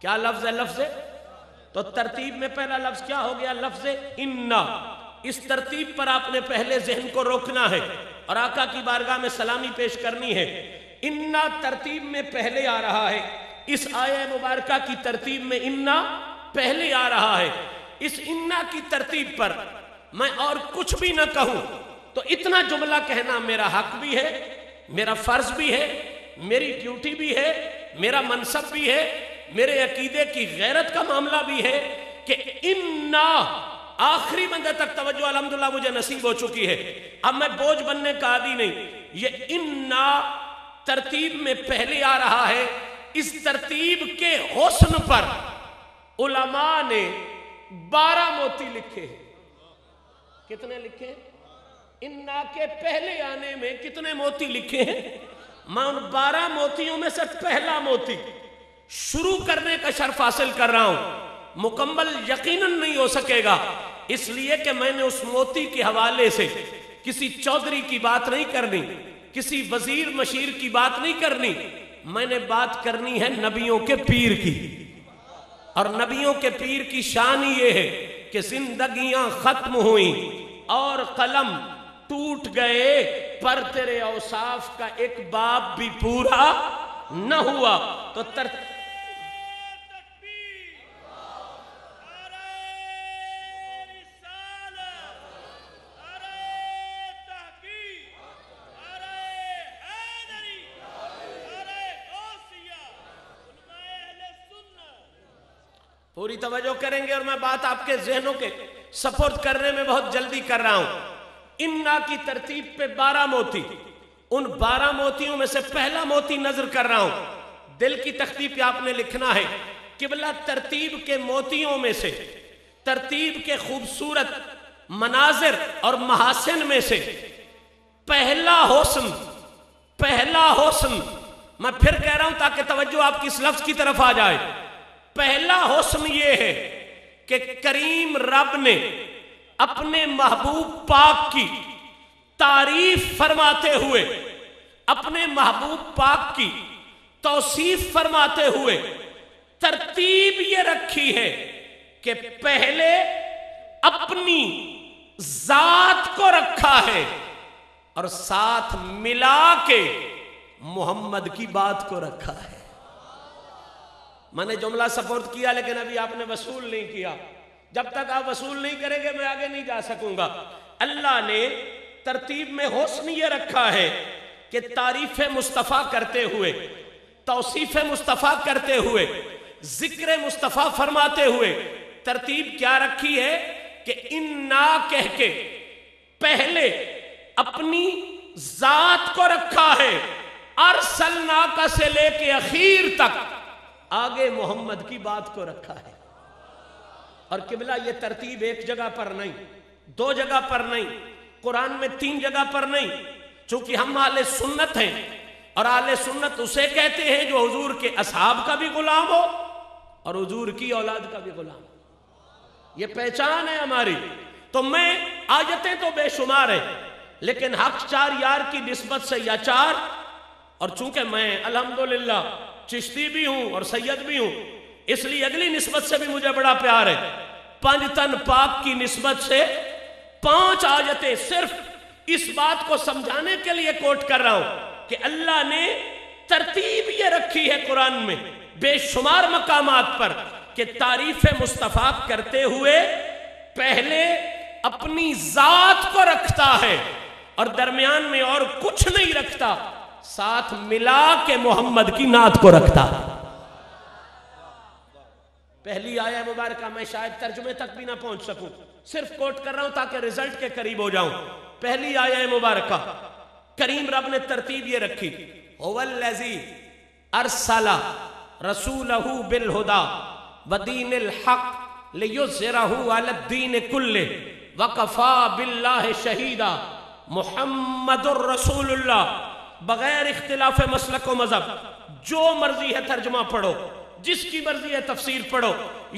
کیا لفظ ہے؟ لفظ تو ترتیب میں پہلا لفظ کیا ہو گیا؟ لفظ انا۔ اس ترتیب پر آپ نے پہلے ذہن کو روکنا ہے اور آقا کی بارگاہ میں سلامی پیش کرنی ہے۔ انا ترتیب میں پہلے آ رہا ہے، اس آیہ مبارکہ کی ترتیب میں انا پہلے آ رہا ہے۔ اس انا کی ترتیب پر میں اور کچھ بھی نہ کہوں تو اتنا جملہ کہنا میرا حق بھی ہے، میرا فرض بھی ہے، میری ڈیوٹی بھی ہے، میرا منصب بھی ہے، میرے عقیدے کی غیرت کا معاملہ بھی ہے کہ انا آخری بندے تک توجہ الحمدللہ مجھے نصیب ہو چکی ہے۔ اب میں بوجھ بننے کا عادی نہیں، یہ انا ترتیب میں پہلے آ رہا ہے۔ اس ترتیب کے حسن پر علماء نے 12 موتی لکھے ہیں۔ کتنے لکھے ہیں؟ انا کے پہلے آنے میں کتنے موتی لکھے ہیں؟ میں ان 12 موتیوں میں سے پہلا موتی شروع کرنے کا شرف حاصل کر رہا ہوں۔ مکمل یقیناً نہیں ہو سکے گا، اس لیے کہ میں نے اس موتی کے حوالے سے کسی چودھری کی بات نہیں کرنی، کسی وزیر مشیر کی بات نہیں کرنی، میں نے بات کرنی ہے نبیوں کے پیر کی۔ اور نبیوں کے پیر کی شان یہ ہے کہ زندگیاں ختم ہوئیں اور قلم ٹوٹ گئے، پر تیرے اوصاف کا ایک باب بھی پورا نہ ہوا۔ تو پوری توجہ کریں گے اور میں بات آپ کے ذہنوں کے سپورٹ کرنے میں بہت جلدی کر رہا ہوں۔ انا کی ترتیب پہ 12 موتی، ان 12 موتیوں میں سے پہلا موتی نظر کر رہا ہوں۔ دل کی تختی پہ آپ نے لکھنا ہے قبلہ ترتیب کے موتیوں میں سے، ترتیب کے خوبصورت مناظر اور محاسن میں سے پہلا حسن، میں پھر کہہ رہا ہوں تاکہ توجہ آپ کی اس لفظ کی طرف آ جائے۔ پہلا حسن یہ ہے کہ کریم رب نے اپنے محبوب پاک کی تعریف فرماتے ہوئے، اپنے محبوب پاک کی توصیف فرماتے ہوئے ترتیب یہ رکھی ہے کہ پہلے اپنی ذات کو رکھا ہے اور ساتھ ملا کے محمد کی بات کو رکھا ہے۔ میں نے جملہ سپورٹ کیا لیکن ابھی آپ نے وصول نہیں کیا۔ جب تک آپ وصول نہیں کریں گے میں آگے نہیں جا سکوں گا۔ اللہ نے ترتیب میں حسن یہ رکھا ہے کہ تعریف مصطفیٰ کرتے ہوئے، توصیف مصطفیٰ کرتے ہوئے، ذکر مصطفیٰ فرماتے ہوئے ترتیب کیا رکھی ہے کہ انا کہہ کے پہلے اپنی ذات کو رکھا ہے، ارسلناک سے لے کے اخیر تک آگے محمد کی بات کو رکھا ہے۔ اور قبلہ یہ ترتیب ایک جگہ پر نہیں، 2 جگہ پر نہیں، قرآن میں 3 جگہ پر نہیں، چونکہ ہم اہل سنت ہیں اور اہل سنت اسے کہتے ہیں جو حضور کے اصحاب کا بھی غلام ہو اور حضور کی اولاد کا بھی غلام ہو۔ یہ پہچان ہے ہماری۔ تو میں آیتیں تو بے شمار ہیں لیکن حق 4 یار کی نسبت سے یا 4، اور چونکہ میں الحمدللہ چشتی بھی ہوں اور سید بھی ہوں اس لیے اگلی نسبت سے بھی مجھے بڑا پیار ہے۔ 5 تن پاک کی نسبت سے 5 آیتیں صرف اس بات کو سمجھانے کے لیے کوٹ کر رہا ہوں کہ اللہ نے ترتیب یہ رکھی ہے قرآن میں بے شمار مقامات پر کہ تعریف مصطفیٰ کرتے ہوئے پہلے اپنی ذات کو رکھتا ہے اور درمیان میں اور کچھ نہیں رکھتا، ساتھ ملا کے محمد کی نعت کو رکھتا ہے۔ پہلی آیہ مبارکہ میں شاید ترجمے تک بھی نہ پہنچ سکوں، صرف کوٹ کر رہا ہوں تاکہ رزلٹ کے قریب ہو جاؤں۔ پہلی آیہ مبارکہ کریم رب نے ترتیب یہ رکھی، هو الذی ارسل رسولہ بالہدی ودین الحق لیظہرہ علی الدین کلہ وکفی باللہ شہیدا۔ محمد الرسول اللہ، بغیر اختلاف مسلک و مذہب، جو مرضی ہے ترجمہ پڑھو، جس کی مرضی ہے تفسیر پڑھو،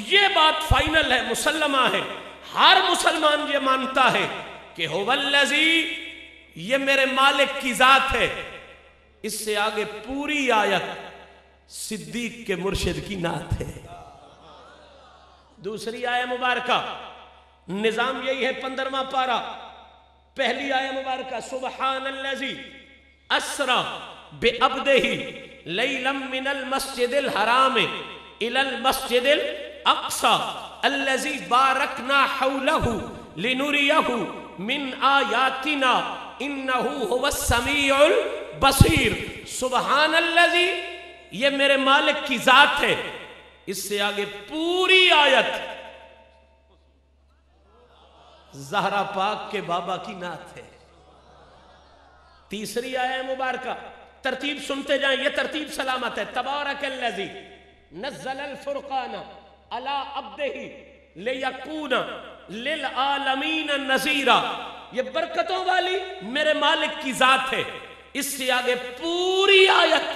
یہ بات فائنل ہے، مسلمہ ہے، ہر مسلمان یہ مانتا ہے کہ هو الذی، یہ میرے مالک کی ذات ہے۔ اس سے آگے پوری آیت صدیق کے مرشد کی نعت ہے۔ دوسری آیہ مبارکہ نظام یہی ہے، 15واں پارہ، پہلی آیہ مبارکہ سبحان الذی اسری بعبدہ لیلا من المسجد الحرام الی المسجد الاقصی الذی بارکنا حولہ لنریہ من آیاتنا انہ هو السمیع البصیر۔ سبحان الذی، یہ میرے مالک کی ذات ہے۔ اس سے آگے پوری آیت زہرا پاک کے بابا کی نعت ہے۔ تیسری آیہ مبارکہ، ترتیب سنتے جائیں، یہ ترتیب سلامت ہے۔ تبارک الذی نزل الفرقان علی عبدہ لیکون للعالمین نذیرا، یہ برکتوں والی میرے مالک کی ذات ہے۔ اس سے آگے پوری آیت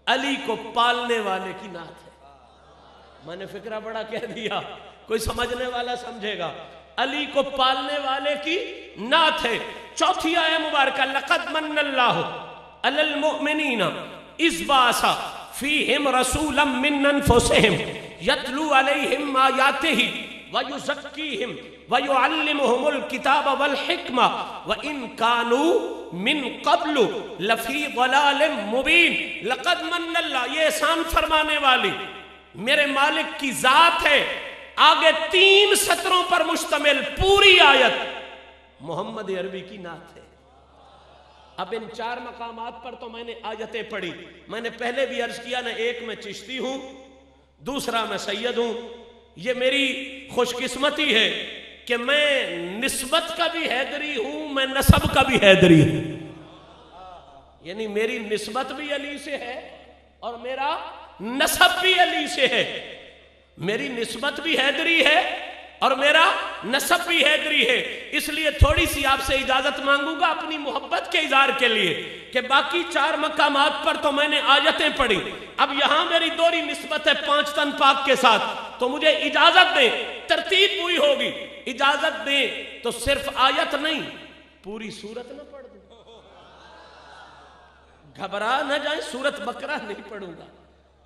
علی کو پالنے والے کی نعت ہے۔ میں نے فکرہ بڑا کہہ دیا، کوئی سمجھنے والا سمجھے گا۔ علی کو پالنے والے کی نعت ہے۔ چوتھی آیہ مبارکہ لقد من اللہ علی المؤمنین اذ بعث فیہم رسولا من انفسہم یتلو علیہم آیاتہ ویزکیہم ویعلمہم الکتاب والحکمہ وان کانوا من قبل لفی ضلال مبین۔ لقد من اللہ، یہ احسان فرمانے والی میرے مالک کی ذات ہے۔ آگے 3 سطروں پر مشتمل پوری آیت محمد عربی کی نعت ہے۔ اب ان 4 مقامات پر تو میں نے آیتیں پڑھی، میں نے پہلے بھی عرض کیا نا، ایک میں چشتی ہوں، دوسرا میں سید ہوں۔ یہ میری خوش قسمتی ہے کہ میں نسبت کا بھی حیدری ہوں، میں نسب کا بھی حیدری ہوں، یعنی میری نسبت بھی علی سے ہے اور میرا نسب بھی علی سے ہے۔ میری نسبت بھی حیدری ہے اور میرا نسب بھی حیدری ہے۔ اس لیے تھوڑی سی آپ سے اجازت مانگوں گا اپنی محبت کے اظہار کے لیے کہ باقی 4 مقامات پر تو میں نے آیتیں پڑھی، اب یہاں میری دوری نسبت ہے 5 تن پاک کے ساتھ، تو مجھے اجازت دیں، ترتیب ہوئی ہوگی، اجازت دیں تو صرف آیت نہیں پوری سورت نہ پڑھ دوں، گھبرا نہ جائیں، سورت بقرہ نہیں پڑھوں گا،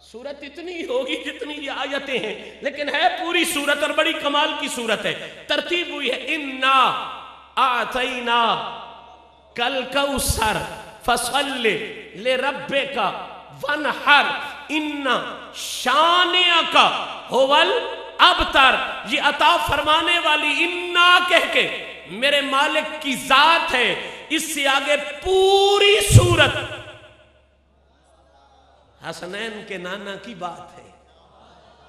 سورت اتنی ہوگی جتنی یہ آیتیں ہیں، لیکن ہے پوری سورت اور بڑی کمال کی سورت ہے۔ ترتیب ہوئی ہے اِنَّا آتَيْنَا كَالْكَوْثَرَ فَصَلِّ لِرَبِّكَ وَانْحَرْ إِنَّ شَانِئَكَ هُوَ الْأَبْتَرُ۔ یہ عطا فرمانے والی اِنَّا کہہ کے میرے مالک کی ذات ہے۔ اس سے آگے پوری سورت حسنین کے نانا کی بات ہے۔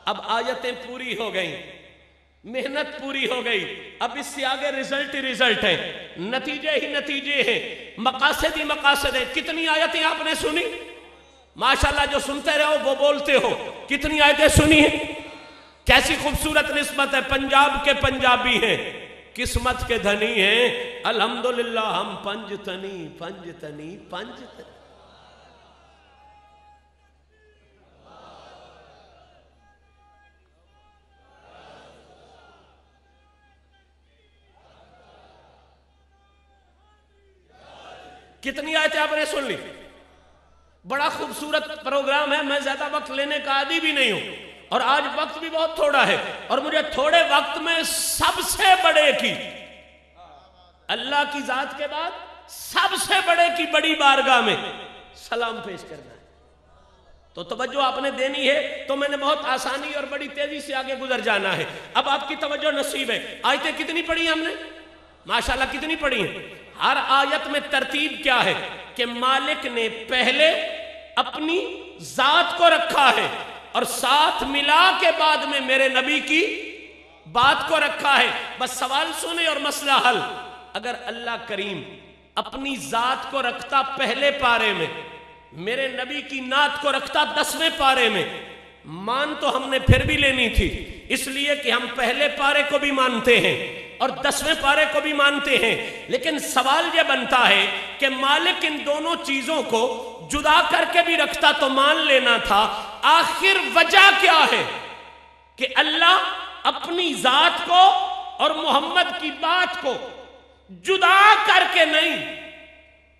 اب آیتیں پوری ہو گئیں، محنت پوری ہو گئی، اب اس سے آگے رزلٹ ہی رزلٹ ہے، نتیجے ہی نتیجے ہیں، مقاصد ہی مقاصد ہیں۔ کتنی آیتیں آپ نے سنی؟ ماشاءاللہ جو سنتے رہو وہ بولتے ہو۔ کتنی آیتیں سنی ہیں؟ کیسی خوبصورت نسبت ہے، پنجاب کے پنجابی ہیں، قسمت کے دھنی ہیں، الحمدللہ ہم پنجتنی پنجتنی پنجتنی۔ کتنی آیتیں آپ نے سن لی؟ بڑا خوبصورت پروگرام ہے، میں زیادہ وقت لینے کا عادی بھی نہیں ہوں، اور آج وقت بھی بہت تھوڑا ہے، اور مجھے تھوڑے وقت میں سب سے بڑے کی اللہ کی ذات کے بعد سب سے بڑے کی بڑی بارگاہ میں سلام پیش کرنا ہے. تو توجہ آپ نے دینی ہے. تو میں نے بہت آسانی اور بڑی تیزی سے آگے گزر جانا ہے. اب آپ کی توجہ نصیب ہے. آیتیں کتنی پڑھی ہم نے؟ ماشاءاللہ کتنی پڑھی ہیں؟ ہر آیت میں ترتیب کیا ہے کہ مالک نے پہلے اپنی ذات کو رکھا ہے اور ساتھ ملا کے بعد میں میرے نبی کی بات کو رکھا ہے. بس سوال سنے اور مسئلہ حل. اگر اللہ کریم اپنی ذات کو رکھتا پہلے پارے میں، میرے نبی کی نعت کو رکھتا 10ویں پارے میں، مان تو ہم نے پھر بھی لینی تھی، اس لیے کہ ہم پہلے پارے کو بھی مانتے ہیں اور 10ویں پارے کو بھی مانتے ہیں. لیکن سوال یہ بنتا ہے کہ مالک ان دونوں چیزوں کو جدا کر کے بھی رکھتا تو مان لینا تھا. آخر وجہ کیا ہے کہ اللہ اپنی ذات کو اور محمد کی بات کو جدا کر کے نہیں،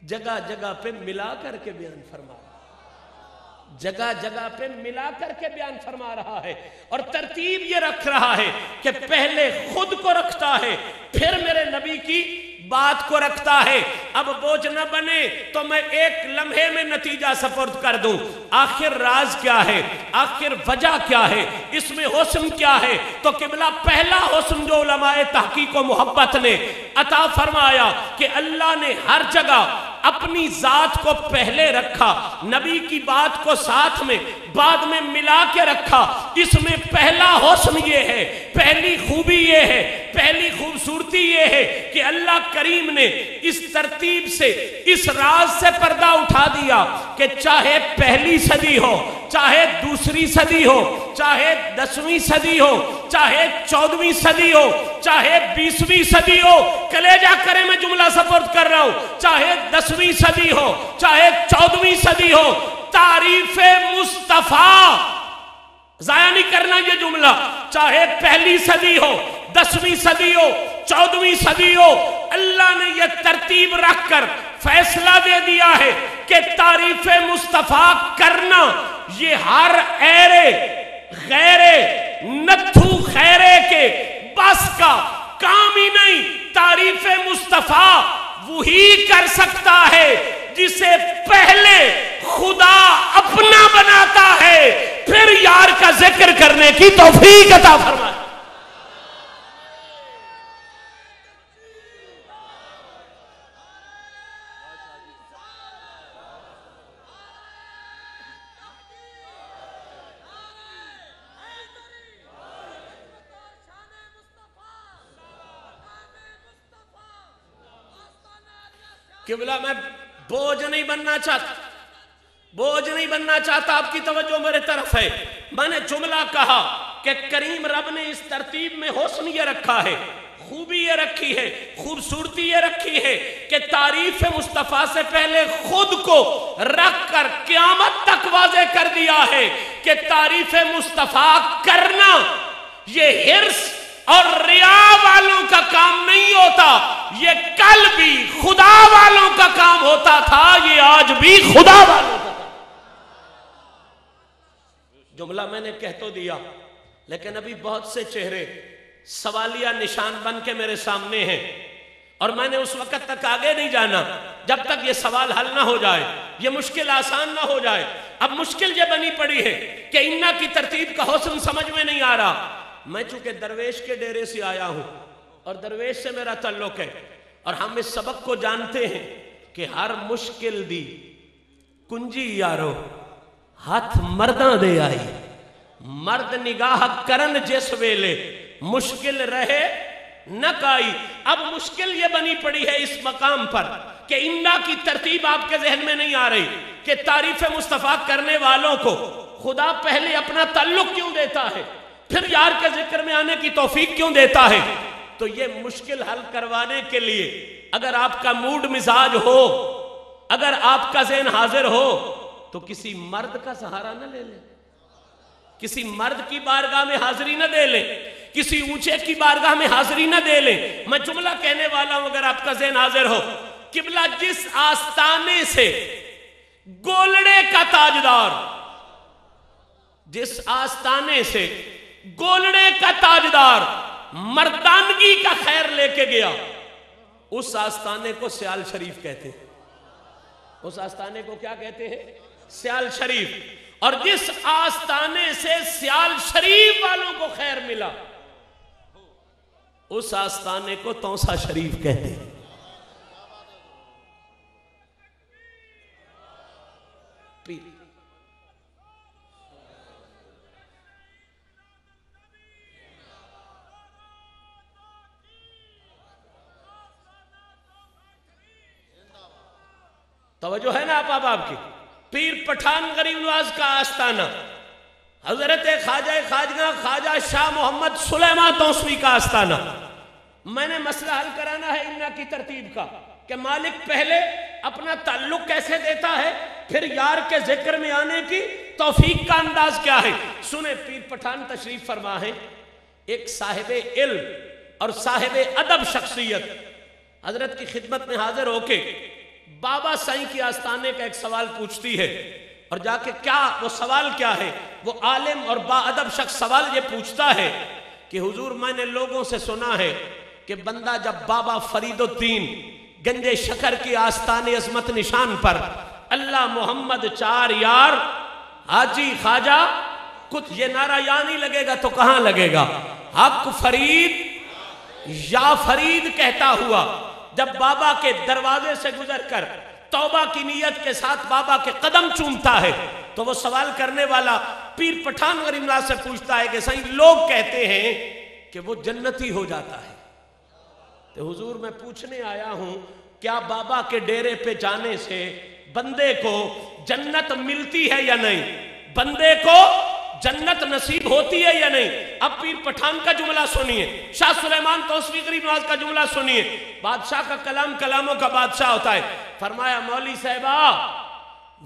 جگہ جگہ پہ ملا کر کے بیان فرما رہا ہے، جگہ جگہ پہ ملا کر کے بیان فرما رہا ہے. اور ترتیب یہ رکھ رہا ہے کہ پہلے خود کو رکھتا ہے پھر میرے نبی کی بات کو رکھتا ہے. اب بوجھ نہ بنے تو میں ایک لمحے میں نتیجہ سپرد کر دوں. آخر راز کیا ہے؟ آخر وجہ کیا ہے؟ اس میں حسن کیا ہے؟ تو قبلہ پہلا حسن جو علماء تحقیق و محبت نے عطا فرمایا کہ اللہ نے ہر جگہ اپنی ذات کو پہلے رکھا، نبی کی بات کو ساتھ میں بعد میں ملا کے رکھا. اس میں پہلا حسن یہ ہے، پہلی خوبی یہ ہے، پہلی خوبصورتی یہ ہے کہ اللہ کریم نے اس ترتیب سے اس راز سے پردہ اٹھا دیا کہ چاہے پہلی صدی ہو، چاہے دوسری صدی ہو، چاہے 10ویں صدی ہو، چاہے 14ویں صدی ہو، چاہے 20ویں صدی ہو، کلیجہ کرے میں جملہ سپرد کر رہا ہوں، چاہے 10ویں صدی ہو، چاہے 14ویں صدی ہو، تعریف مصطفیٰ، ضائع نہیں کرنا یہ جملہ، چاہے پہلی صدی ہو، 10ویں صدی ہو، 14ویں صدی ہو، اللہ نے یہ ترتیب رکھ کر فیصلہ دے دیا ہے کہ تعریف مصطفیٰ کرنا یہ ہر ایرے غیرے نتھو خیرے کے بس کا کام ہی نہیں. تعریف مصطفیٰ وہی کر سکتا ہے جسے پہلے خدا اپنا بناتا ہے پھر یار کا ذکر کرنے کی توفیق عطا فرمائے. قبلہ میں بوجھ نہیں بننا چاہتا، بوجھ نہیں بننا چاہتا. آپ کی توجہ میرے طرف ہے. میں نے جملہ کہا کہ کریم رب نے اس ترتیب میں حسن یہ رکھا ہے، خوبی یہ رکھی ہے، خوبصورتی یہ رکھی ہے کہ تعریف مصطفیٰ سے پہلے خود کو رکھ کر قیامت تک واضح کر دیا ہے کہ تعریف مصطفیٰ کرنا یہ حرص اور ریا والوں کا کام نہیں ہوتا، یہ کل بھی خدا والوں کا کام ہوتا تھا، یہ آج بھی خدا والوں کا کام. جملہ میں نے کہہ تو دیا لیکن ابھی بہت سے چہرے سوالیہ نشان بن کے میرے سامنے ہیں اور میں نے اس وقت تک آگے نہیں جانا جب تک یہ سوال حل نہ ہو جائے، یہ مشکل آسان نہ ہو جائے. اب مشکل یہ بنی پڑی ہے کہ انہا کی ترتیب کا حسن سمجھ میں نہیں آ رہا. میں چونکہ درویش کے ڈیرے سے آیا ہوں اور درویش سے میرا تعلق ہے اور ہم اس سبق کو جانتے ہیں کہ ہر مشکل دی کنجی یارو ہاتھ مرداں دے آئی، مرد نگاہ کرن جس ویلے مشکل رہے نہ کائی. اب مشکل یہ بنی پڑی ہے اس مقام پر کہ انہا کی ترتیب آپ کے ذہن میں نہیں آ رہی کہ تعریف مصطفیٰ کرنے والوں کو خدا پہلے اپنا تعلق کیوں دیتا ہے، پھر یار کے ذکر میں آنے کی توفیق کیوں دیتا ہے. تو یہ مشکل حل کروانے کے لیے اگر آپ کا موڈ مزاج ہو، اگر آپ کا ذہن حاضر ہو تو کسی مرد کا سہارا نہ لے لیں، کسی مرد کی بارگاہ میں حاضری نہ دے لیں، کسی اونچے کی بارگاہ میں حاضری نہ دے لیں. میں جملہ کہنے والا ہوں اگر آپ کا ذہن حاضر ہو. قبلہ جس آستانے سے گولڑے کا تاجدار، جس آستانے سے گولڑے کا تاجدار مردانگی کا خیر لے کے گیا، اس آستانے کو سیال شریف کہتے ہیں. اس آستانے کو کیا کہتے ہیں؟ سیال شریف. اور جس آستانے سے سیال شریف والوں کو خیر ملا اس آستانے کو توسا شریف کہتے ہیں. توجہ ہے نا آپ کی؟ پیر پٹھان غریب نواز کا آستانہ، حضرت خواجہ خواجہ خواجہ شاہ محمد سلیمان توسوی کا آستانہ. میں نے مسئلہ حل کرانا ہے امنا کی ترتیب کا کہ مالک پہلے اپنا تعلق کیسے دیتا ہے، پھر یار کے ذکر میں آنے کی توفیق کا انداز کیا ہے. سنیں، پیر پٹھان تشریف فرما ہے، ایک صاحب علم اور صاحب ادب شخصیت حضرت کی خدمت میں حاضر ہو کے بابا سائیں کی آستانے کا ایک سوال پوچھتی ہے. اور جا کے کیا وہ سوال کیا ہے؟ وہ عالم اور با ادب شخص سوال یہ پوچھتا ہے کہ حضور میں نے لوگوں سے سنا ہے کہ بندہ جب بابا فرید الدین گنج شکر کی آستانے عظمت نشان پر اللہ محمد چار یار حاجی خواجہ کچھ یہ نعرہ یا نہیں لگے گا تو کہاں لگے گا؟ حق فرید یا فرید کہتا ہوا جب بابا کے دروازے سے گزر کر توبہ کی نیت کے ساتھ بابا کے قدم چومتا ہے تو وہ سوال کرنے والا پیر پٹھان غریب نواز سے پوچھتا ہے کہ صحیح لوگ کہتے ہیں کہ وہ جنتی ہو جاتا ہے، تو حضور میں پوچھنے آیا ہوں کیا بابا کے ڈیرے پہ جانے سے بندے کو جنت ملتی ہے یا نہیں؟ بندے کو جنت نصیب ہوتی ہے یا نہیں؟ اب پیر پٹھان کا جملہ سنیے، شاہ سلیمان توسوی غریب نواز کا جملہ سنیے. بادشاہ کا کلام کلاموں کا بادشاہ ہوتا ہے. فرمایا مولوی صاحبہ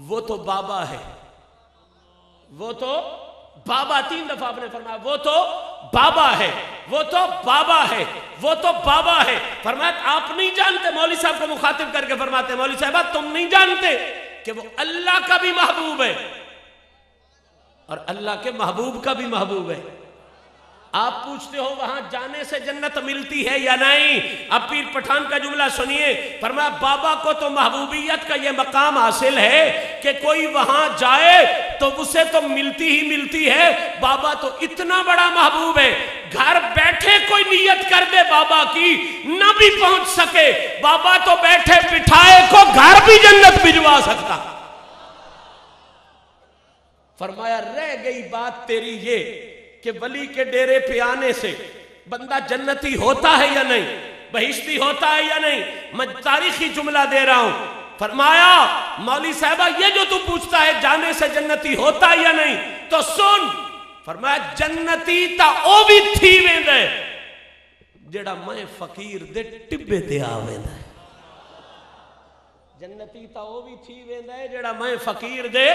وہ تو بابا ہے، وہ تو بابا، 3 دفعہ آپ نے فرمایا وہ تو بابا ہے، وہ تو بابا ہے، وہ تو بابا ہے. فرمایا آپ نہیں جانتے، مولوی صاحب کو مخاطب کر کے فرماتے ہیں مولوی صاحبہ تم نہیں جانتے کہ وہ اللہ کا بھی محبوب ہے اور اللہ کے محبوب کا بھی محبوب ہے. آپ پوچھتے ہو وہاں جانے سے جنت ملتی ہے یا نہیں؟ اب پیر پٹھان کا جملہ سنیے. فرمایا بابا کو تو محبوبیت کا یہ مقام حاصل ہے کہ کوئی وہاں جائے تو اسے تو ملتی ہی ملتی ہے. بابا تو اتنا بڑا محبوب ہے، گھر بیٹھے کوئی نیت کر دے بابا کی نہ بھی پہنچ سکے، بابا تو بیٹھے بٹھائے کو گھر بھی جنت بھجوا سکتا. فرمایا رہ گئی بات تیری یہ کہ ولی کے ڈیرے پہ آنے سے بندہ جنتی ہوتا ہے یا نہیں، بہشتی ہوتا ہے یا نہیں. میں تاریخی جملہ دے رہا ہوں. فرمایا مولوی صاحبہ یہ جو تو پوچھتا ہے جانے سے جنتی ہوتا ہے یا نہیں تو سن. فرمایا جنتی تا او بھی تھی ویندے جڑا میں فقیر دے ٹبے تے آ ویندا ہے. جنتی تا او بھی تھی ویندا ہے جڑا میں فقیر دے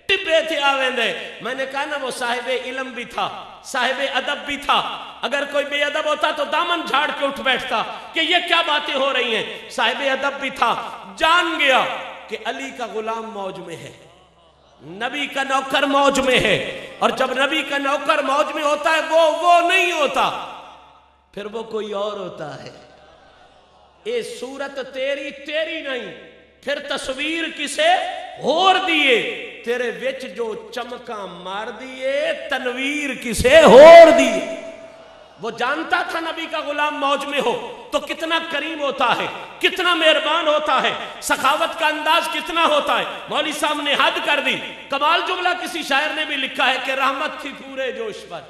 ٹبے تھے آویندے. میں نے کہا نا وہ صاحب علم بھی تھا، صاحب ادب بھی تھا. اگر کوئی بے ادب ہوتا تو دامن جھاڑ کے اٹھ بیٹھتا کہ یہ کیا باتیں ہو رہی ہیں. صاحب ادب بھی تھا، جان گیا کہ علی کا غلام موج میں ہے، نبی کا نوکر موج میں ہے. اور جب نبی کا نوکر موج میں ہوتا ہے وہ نہیں ہوتا، پھر وہ کوئی اور ہوتا ہے. اے صورت تیری نہیں، پھر تصویر کسے اور دیے، تیرے وچ جو چمکاں مار دیے تنویر کسے اور دیے. وہ جانتا تھا نبی کا غلام موج میں ہو تو کتنا کریم ہوتا ہے، کتنا مہربان ہوتا ہے، سخاوت کا انداز کتنا ہوتا ہے. مولوی صاحب نے حد کر دی. کمال جملہ کسی شاعر نے بھی لکھا ہے کہ رحمت تھی پورے جوش پر،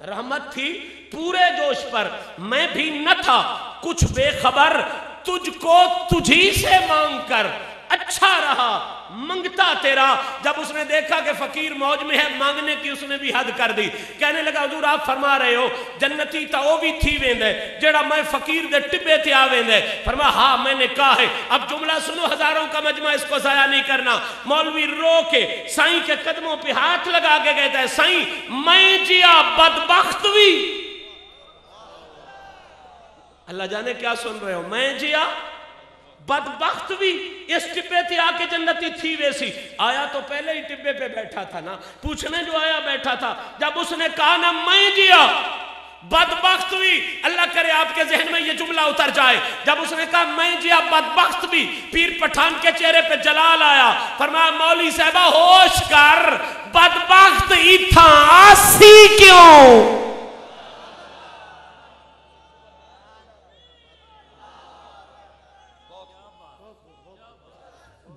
رحمت تھی پورے جوش پر، میں بھی نہ تھا کچھ بے خبر، تجھ کو تجھی سے مانگ کر اچھا رہا منگتا تیرا. جب اس نے دیکھا کہ فقیر موج میں ہے مانگنے کی اس نے بھی حد کر دی. کہنے لگا حضور آپ فرما رہے ہو جنتی تا وہ بھی تھی ویندے جڑا میں فقیر دے ٹبے تے آ ویندے. فرما ہاں میں نے کہا ہے. اب جملہ سنو، ہزاروں کا مجمع، اس کو ضائع نہیں کرنا. مولوی رو کے سائیں کے قدموں پہ ہاتھ لگا کے کہتا ہے سائیں میں جیا بدبخت بھی. اللہ جانے کیا سن رہے ہو، میں جیا بدبخت بھی اس ٹبے تھی آ کے جنتی تھی ویسی. آیا تو پہلے ہی ٹبے پہ بیٹھا تھا نا، پوچھنے جو آیا بیٹھا تھا. جب اس نے کہا نا میں جیا بدبخت بھی، اللہ کرے آپ کے ذہن میں یہ جملہ اتر جائے، جب اس نے کہا میں جی اب بدبخت بھی، پیر پٹھان کے چہرے پہ جلال آیا، فرمایا مولوی صاحبہ ہوش کر، بدبخت ایتھا آسی کیوں؟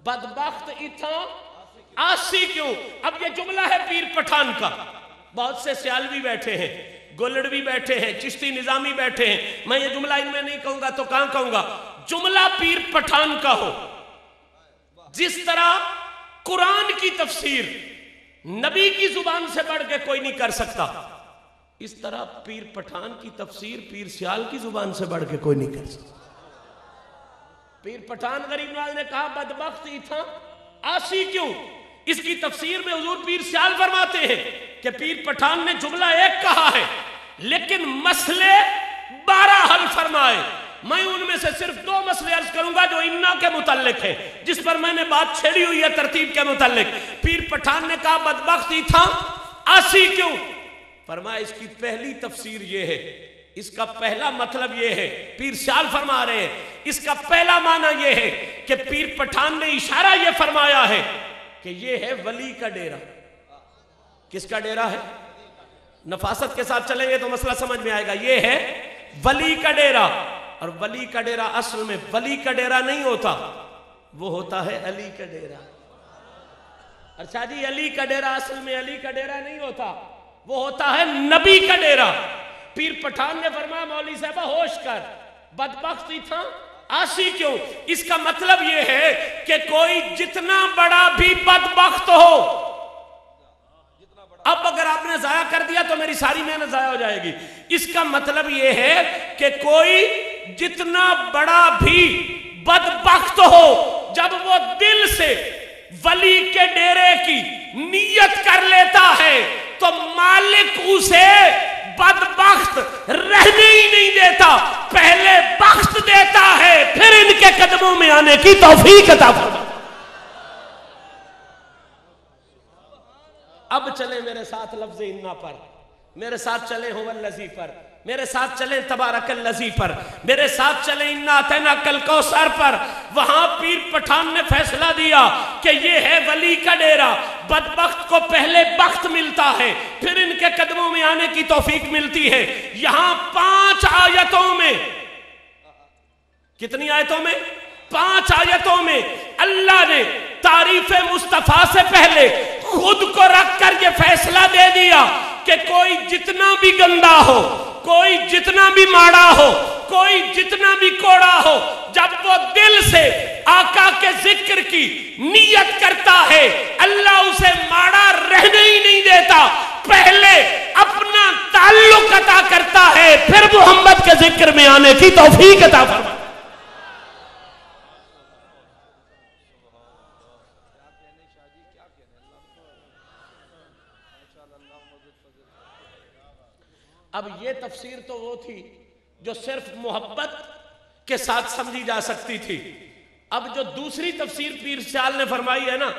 بدبخت ایتھا آسی کیوں؟ اب یہ جملہ ہے پیر پٹھان کا، بہت سے سیالوی بیٹھے ہیں، گولڑوی بیٹھے ہیں، چشتی نظامی بیٹھے ہیں، میں یہ جملہ ان میں نہیں کہوں گا تو کہاں کہوں گا؟ جملہ پیر پٹھان کا ہو، جس طرح قرآن کی تفسیر نبی کی زبان سے بڑھ کے کوئی نہیں کر سکتا، اس طرح پیر پٹھان کی تفسیر پیر سیال کی زبان سے بڑھ کے کوئی نہیں کر سکتا۔ پیر پٹھان غریب نواز نے کہا بدبخت ایتھا آسی کیوں؟ اس کی تفسیر میں حضور پیر سیال فرماتے ہیں کہ پیر پٹھان نے جملہ ایک کہا ہے لیکن مسئلے 12 حل فرمائے۔ میں ان میں سے صرف 2 مسئلے عرض کروں گا جو انا کے متعلق ہیں، جس پر میں نے بات چھیڑی ہوئی ہے ترتیب کے متعلق۔ پیر پٹھان نے کہا بدبخت ایتھا آسی کیوں؟ فرمایا اس کی پہلی تفسیر یہ ہے، اس کا پہلا مطلب یہ ہے، پیر سیال فرما رہے ہیں، اس کا پہلا معنی یہ ہے کہ پیر پٹھان نے اشارہ یہ فرمایا ہے کہ یہ ہے ولی کا ڈیرہ۔ کس کا ڈیرہ ہے؟ نفاست کے ساتھ چلیں گے تو مسئلہ سمجھ میں آئے گا۔ یہ ہے ولی کا ڈیرہ، اور ولی کا ڈیرہ اصل میں ولی کا ڈیرہ نہیں ہوتا، وہ ہوتا ہے علی کا ڈیرہ۔ اچھا جی، علی کا ڈیرہ اصل میں علی کا ڈیرہ نہیں ہوتا، وہ ہوتا ہے نبی کا ڈیرہ۔ پیر پٹھان نے فرمایا مولوی صاحبہ ہوش کر، بدبخت ایتھا آسی کیوں؟ اس کا مطلب یہ ہے کہ کوئی جتنا بڑا بھی بدبخت ہو، اب اگر آپ نے ضائع کر دیا تو میری ساری محنت ضائع ہو جائے گی۔ اس کا مطلب یہ ہے کہ کوئی جتنا بڑا بھی بدبخت ہو، جب وہ دل سے ولی کے ڈیرے کی نیت کر لیتا ہے تو مالک اسے بدبخت رہنے ہی نہیں دیتا، پہلے بخت دیتا ہے، پھر ان کے قدموں میں آنے کی توفیق عطا فرماتا۔ اب چلیں میرے ساتھ لفظ انا پر، میرے ساتھ چلیں هو الذی پر، میرے ساتھ چلیں تبارک الذی پر، میرے ساتھ چلیں انا اعطیناک الکوثر پر۔ وہاں پیر پٹھان نے فیصلہ دیا کہ یہ ہے ولی کا ڈیرہ، بدبخت کو پہلے بخت ملتا ہے، پھر ان کے قدموں میں آنے کی توفیق ملتی ہے۔ یہاں 5 آیتوں میں، کتنی آیتوں میں؟ 5 آیتوں میں اللہ نے تعریف مصطفیٰ سے پہلے خود کو رکھ کر یہ فیصلہ دے دیا کہ کوئی جتنا بھی گندا ہو، کوئی جتنا بھی ماڑا ہو، کوئی جتنا بھی کوڑا ہو، جب وہ دل سے آقا کے ذکر کی نیت کرتا ہے، اللہ اسے ماڑا رہنے ہی نہیں دیتا، پہلے اپنا تعلق عطا کرتا ہے، پھر محمد کے ذکر میں آنے کی توفیق عطا فرماتا ہے۔ اب یہ تفسیر تو وہ تھی جو صرف محبت کے ساتھ سمجھی جا سکتی تھی، اب جو دوسری تفسیر پیر سیال نے فرمائی ہے نا،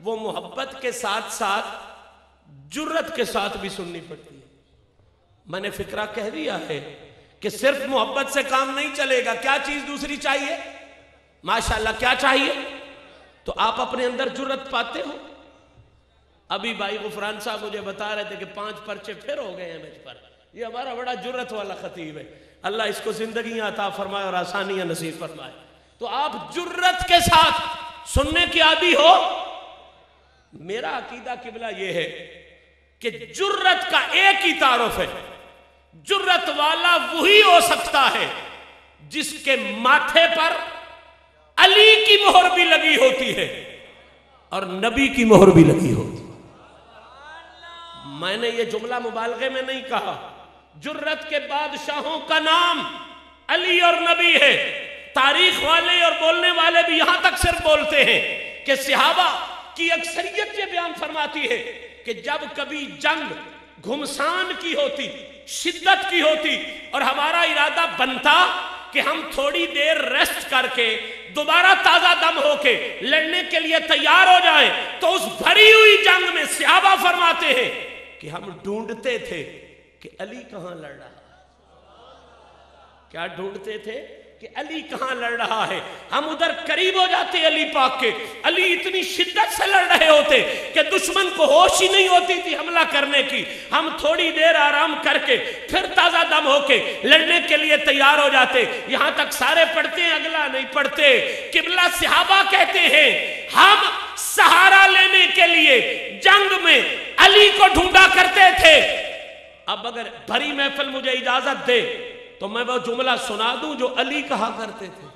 وہ محبت کے ساتھ ساتھ جرت کے ساتھ بھی سننی پڑتی ہے۔ میں نے فکرہ کہہ دیا ہے کہ صرف محبت سے کام نہیں چلے گا، کیا چیز دوسری چاہیے؟ ماشاءاللہ کیا چاہیے؟ تو آپ اپنے اندر جرت پاتے ہو۔ ابھی بھائی غفران صاحب مجھے بتا رہے تھے کہ 5 پرچے پھر ہو گئے ہیں مجھ پر، یہ ہمارا بڑا جرت والا خطیب ہے، اللہ اس کو زندگیاں عطا فرمائے اور آسانیاں نصیب فرمائے۔ تو آپ جرت کے ساتھ سننے کی عادی ہو۔ میرا عقیدہ قبلہ یہ ہے کہ جرت کا ایک ہی تعارف ہے، جرت والا وہی ہو سکتا ہے جس کے ماتھے پر علی کی مہر بھی لگی ہوتی ہے اور نبی کی مہر بھی لگی ہوتی ہے۔ میں نے یہ جملہ مبالغے میں نہیں کہا، جرت کے بادشاہوں کا نام علی اور نبی ہے۔ تاریخ والے اور بولنے والے بھی یہاں تک صرف بولتے ہیں کہ صحابہ کی اکثریت یہ بیان فرماتی ہے کہ جب کبھی جنگ گھمسان کی ہوتی، شدت کی ہوتی اور ہمارا ارادہ بنتا کہ ہم تھوڑی دیر ریسٹ کر کے دوبارہ تازہ دم ہو کے لڑنے کے لیے تیار ہو جائیں، تو اس بھری ہوئی جنگ میں صحابہ فرماتے ہیں کہ ہم ڈھونڈتے تھے کہ علی کہاں لڑ رہا۔ کیا ڈھونڈتے تھے کہ علی کہاں لڑ رہا ہے. ہم ادھر قریب ہو جاتے علی پاک کے, علی اتنی شدت سے لڑ رہے ہوتے کہ دشمن کو ہوش ہی نہیں ہوتی تھی حملہ کرنے کی. ہم تھوڑی دیر آرام کر کے پھر تازہ دم ہو کے لڑنے کے لیے تیار ہو جاتے. یہاں تک سارے پڑھتے ہیں, اگلا نہیں پڑھتے. قبلہ صحابہ کہتے ہیں ہم سہارا لینے کے لیے جنگ میں علی کو ڈھونڈا کرتے تھے. اب اگر بھری محفل مجھے اجازت دے تو میں وہ جملہ سنا دوں جو علی کہا کرتے تھے.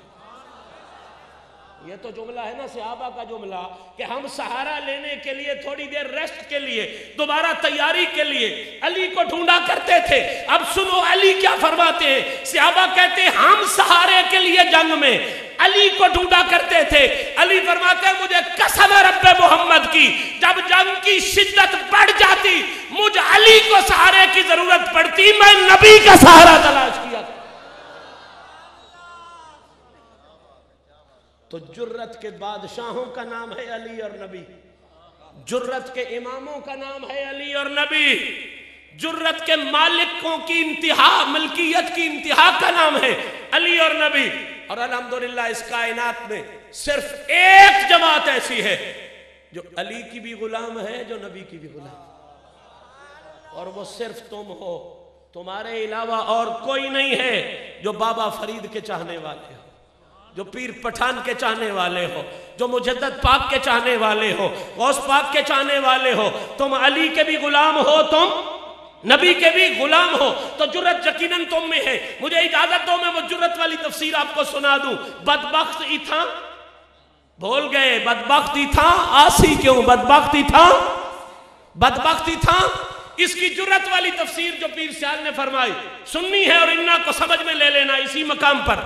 یہ تو جملہ ہے نا صحابہ کا جملہ کہ ہم سہارا لینے کے لیے, تھوڑی دیر ریسٹ کے لیے, دوبارہ تیاری کے لیے علی کو ڈھونڈا کرتے تھے. اب سنو علی کیا فرماتے ہیں. صحابہ کہتے ہیں ہم سہارے کے لیے جنگ میں علی کو ڈھونڈا کرتے تھے. علی فرماتے ہیں مجھے قسم ہے رب محمد کی, جب جنگ کی شدت بڑھ جاتی مجھ علی کو سہارے کی ضرورت پڑتی, میں نبی کا سہارا تلاش کیا. تو جرت کے بادشاہوں کا نام ہے علی اور نبی, جرت کے اماموں کا نام ہے علی اور نبی, جرت کے مالکوں کی انتہا, ملکیت کی انتہا کا نام ہے علی اور نبی. اور الحمدللہ اس کائنات میں صرف ایک جماعت ایسی ہے جو علی کی بھی غلام ہے, جو نبی کی بھی غلام ہے, اور وہ صرف تم ہو. تمہارے علاوہ اور کوئی نہیں ہے جو بابا فرید کے چاہنے والے ہو, جو پیر پٹھان کے چاہنے والے ہو, جو مجدد پاک کے چاہنے والے ہو, غوث پاک کے چاہنے والے ہو. تم علی کے بھی غلام ہو, تم نبی کے بھی غلام ہو, تو جرت یقیناً تم میں ہے. مجھے اجازت دو میں وہ جرت والی تفسیر آپ کو سنا دوں. بدبخت ہی تھا, بھول گئے, بدبخت ہی تھا, آسی کیوں, بدبخت ہی تھا, بدبخت ہی تھا. اس کی جرت والی تفسیر جو پیر سیال نے فرمائی سننی ہے اور انہا کو سمجھ میں لے لینا اسی مقام پر.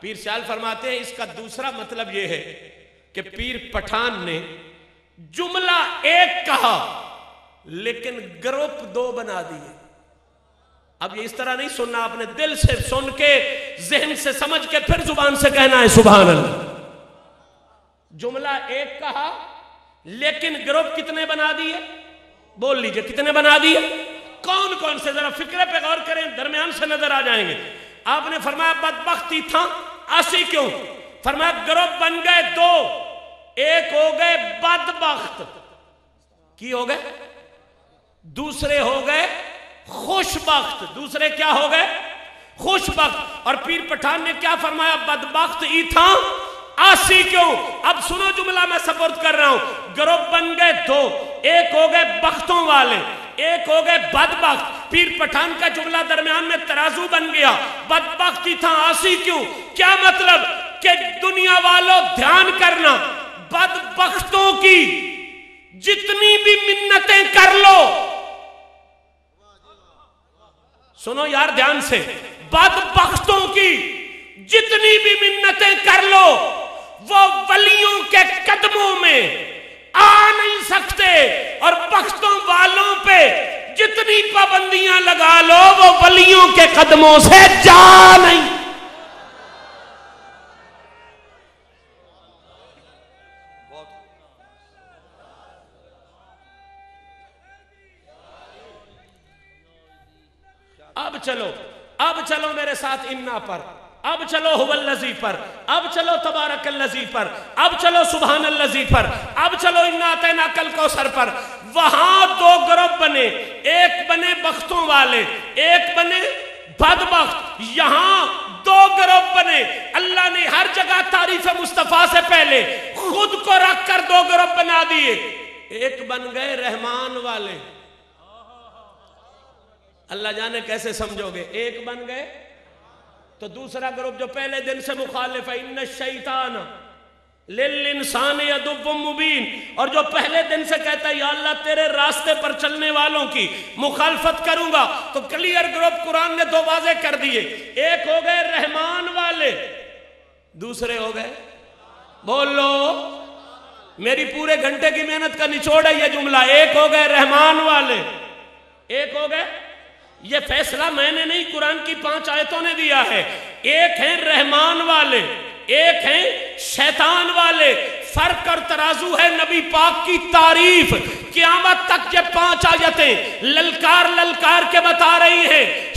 پیر سیال فرماتے ہیں اس کا دوسرا مطلب یہ ہے کہ پیر پٹھان نے جملہ ایک کہا لیکن گروپ دو بنا دیے. اب یہ اس طرح نہیں سننا, اپنے دل سے سن کے ذہن سے سمجھ کے پھر زبان سے کہنا ہے سبحان اللہ. جملہ ایک کہا لیکن گروپ کتنے بنا دیے, بول لیجئے کتنے بنا دیے, کون کون سے, ذرا فکرے پہ غور کریں, درمیان سے نظر آ جائیں گے. آپ نے فرمایا بدبخت ہی تھا, آسی کیوں, فرمایا گروپ بن گئے دو, ایک ہو گئے بدبخت, کی ہو گئے, دوسرے ہو گئے خوش بخت. دوسرے کیا ہو گئے, خوش بخت. اور پیر پٹھان نے کیا فرمایا, بدبخت ہی تھا, آسی کیوں. اب سنو جملہ میں سپورٹ کر رہا ہوں. گروپ بن گئے دو, ایک ہو گئے بختوں والے, ایک ہو گئے بدبخت. پیر پٹھان کا جملہ درمیان میں ترازو بن گیا, بدبخت ہی تھا, آسی کیوں. کیا مطلب کہ دنیا والوں دھیان کرنا, بدبختوں کی جتنی بھی منتیں کر لو, سنو یار دھیان سے, بدبختوں کی جتنی بھی منتیں کر لو وہ ولیوں کے قدموں میں آ نہیں سکتے, اور بختوں والوں پہ جتنی پابندیاں لگا لو وہ ولیوں کے قدموں سے جا نہیں. اب چلو میرے ساتھ انا پر, اب چلو هو الذی پر, اب چلو تبارک الذی پر, اب چلو سبحان الذی پر, اب چلو انا اعطیناک الکوثر پر. وہاں دو گروپ بنے, ایک بنے بختوں والے, ایک بنے بدبخت. یہاں دو گروپ بنے. اللہ نے ہر جگہ تعریف مصطفیٰ سے پہلے خود کو رکھ کر دو گروپ بنا دیے. ایک بن گئے رحمان والے, اللہ جانے کیسے سمجھو گے, ایک بن گئے. تو دوسرا گروپ جو پہلے دن سے مخالف ہے, ان الشیطان للانسان عدو مبین, اور جو پہلے دن سے کہتا ہے یا اللہ تیرے راستے پر چلنے والوں کی مخالفت کروں گا. تو کلیئر گروپ قرآن نے دو واضح کر دیے. ایک ہو گئے رحمان والے, دوسرے ہو گئے, بول لو, میری پورے گھنٹے کی محنت کا نچوڑ ہے یہ جملہ. ایک ہو گئے رحمان والے, ایک ہو گئے, یہ فیصلہ میں نے نہیں, قرآن کی 5 آیتوں نے دیا ہے. ایک ہیں رحمان والے, ایک ہیں شیطان والے. فرق اور ترازو ہے نبی پاک کی تعریف. قیامت تک یہ 5 آیتیں للکار للکار کے بتا رہی ہیں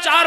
4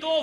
2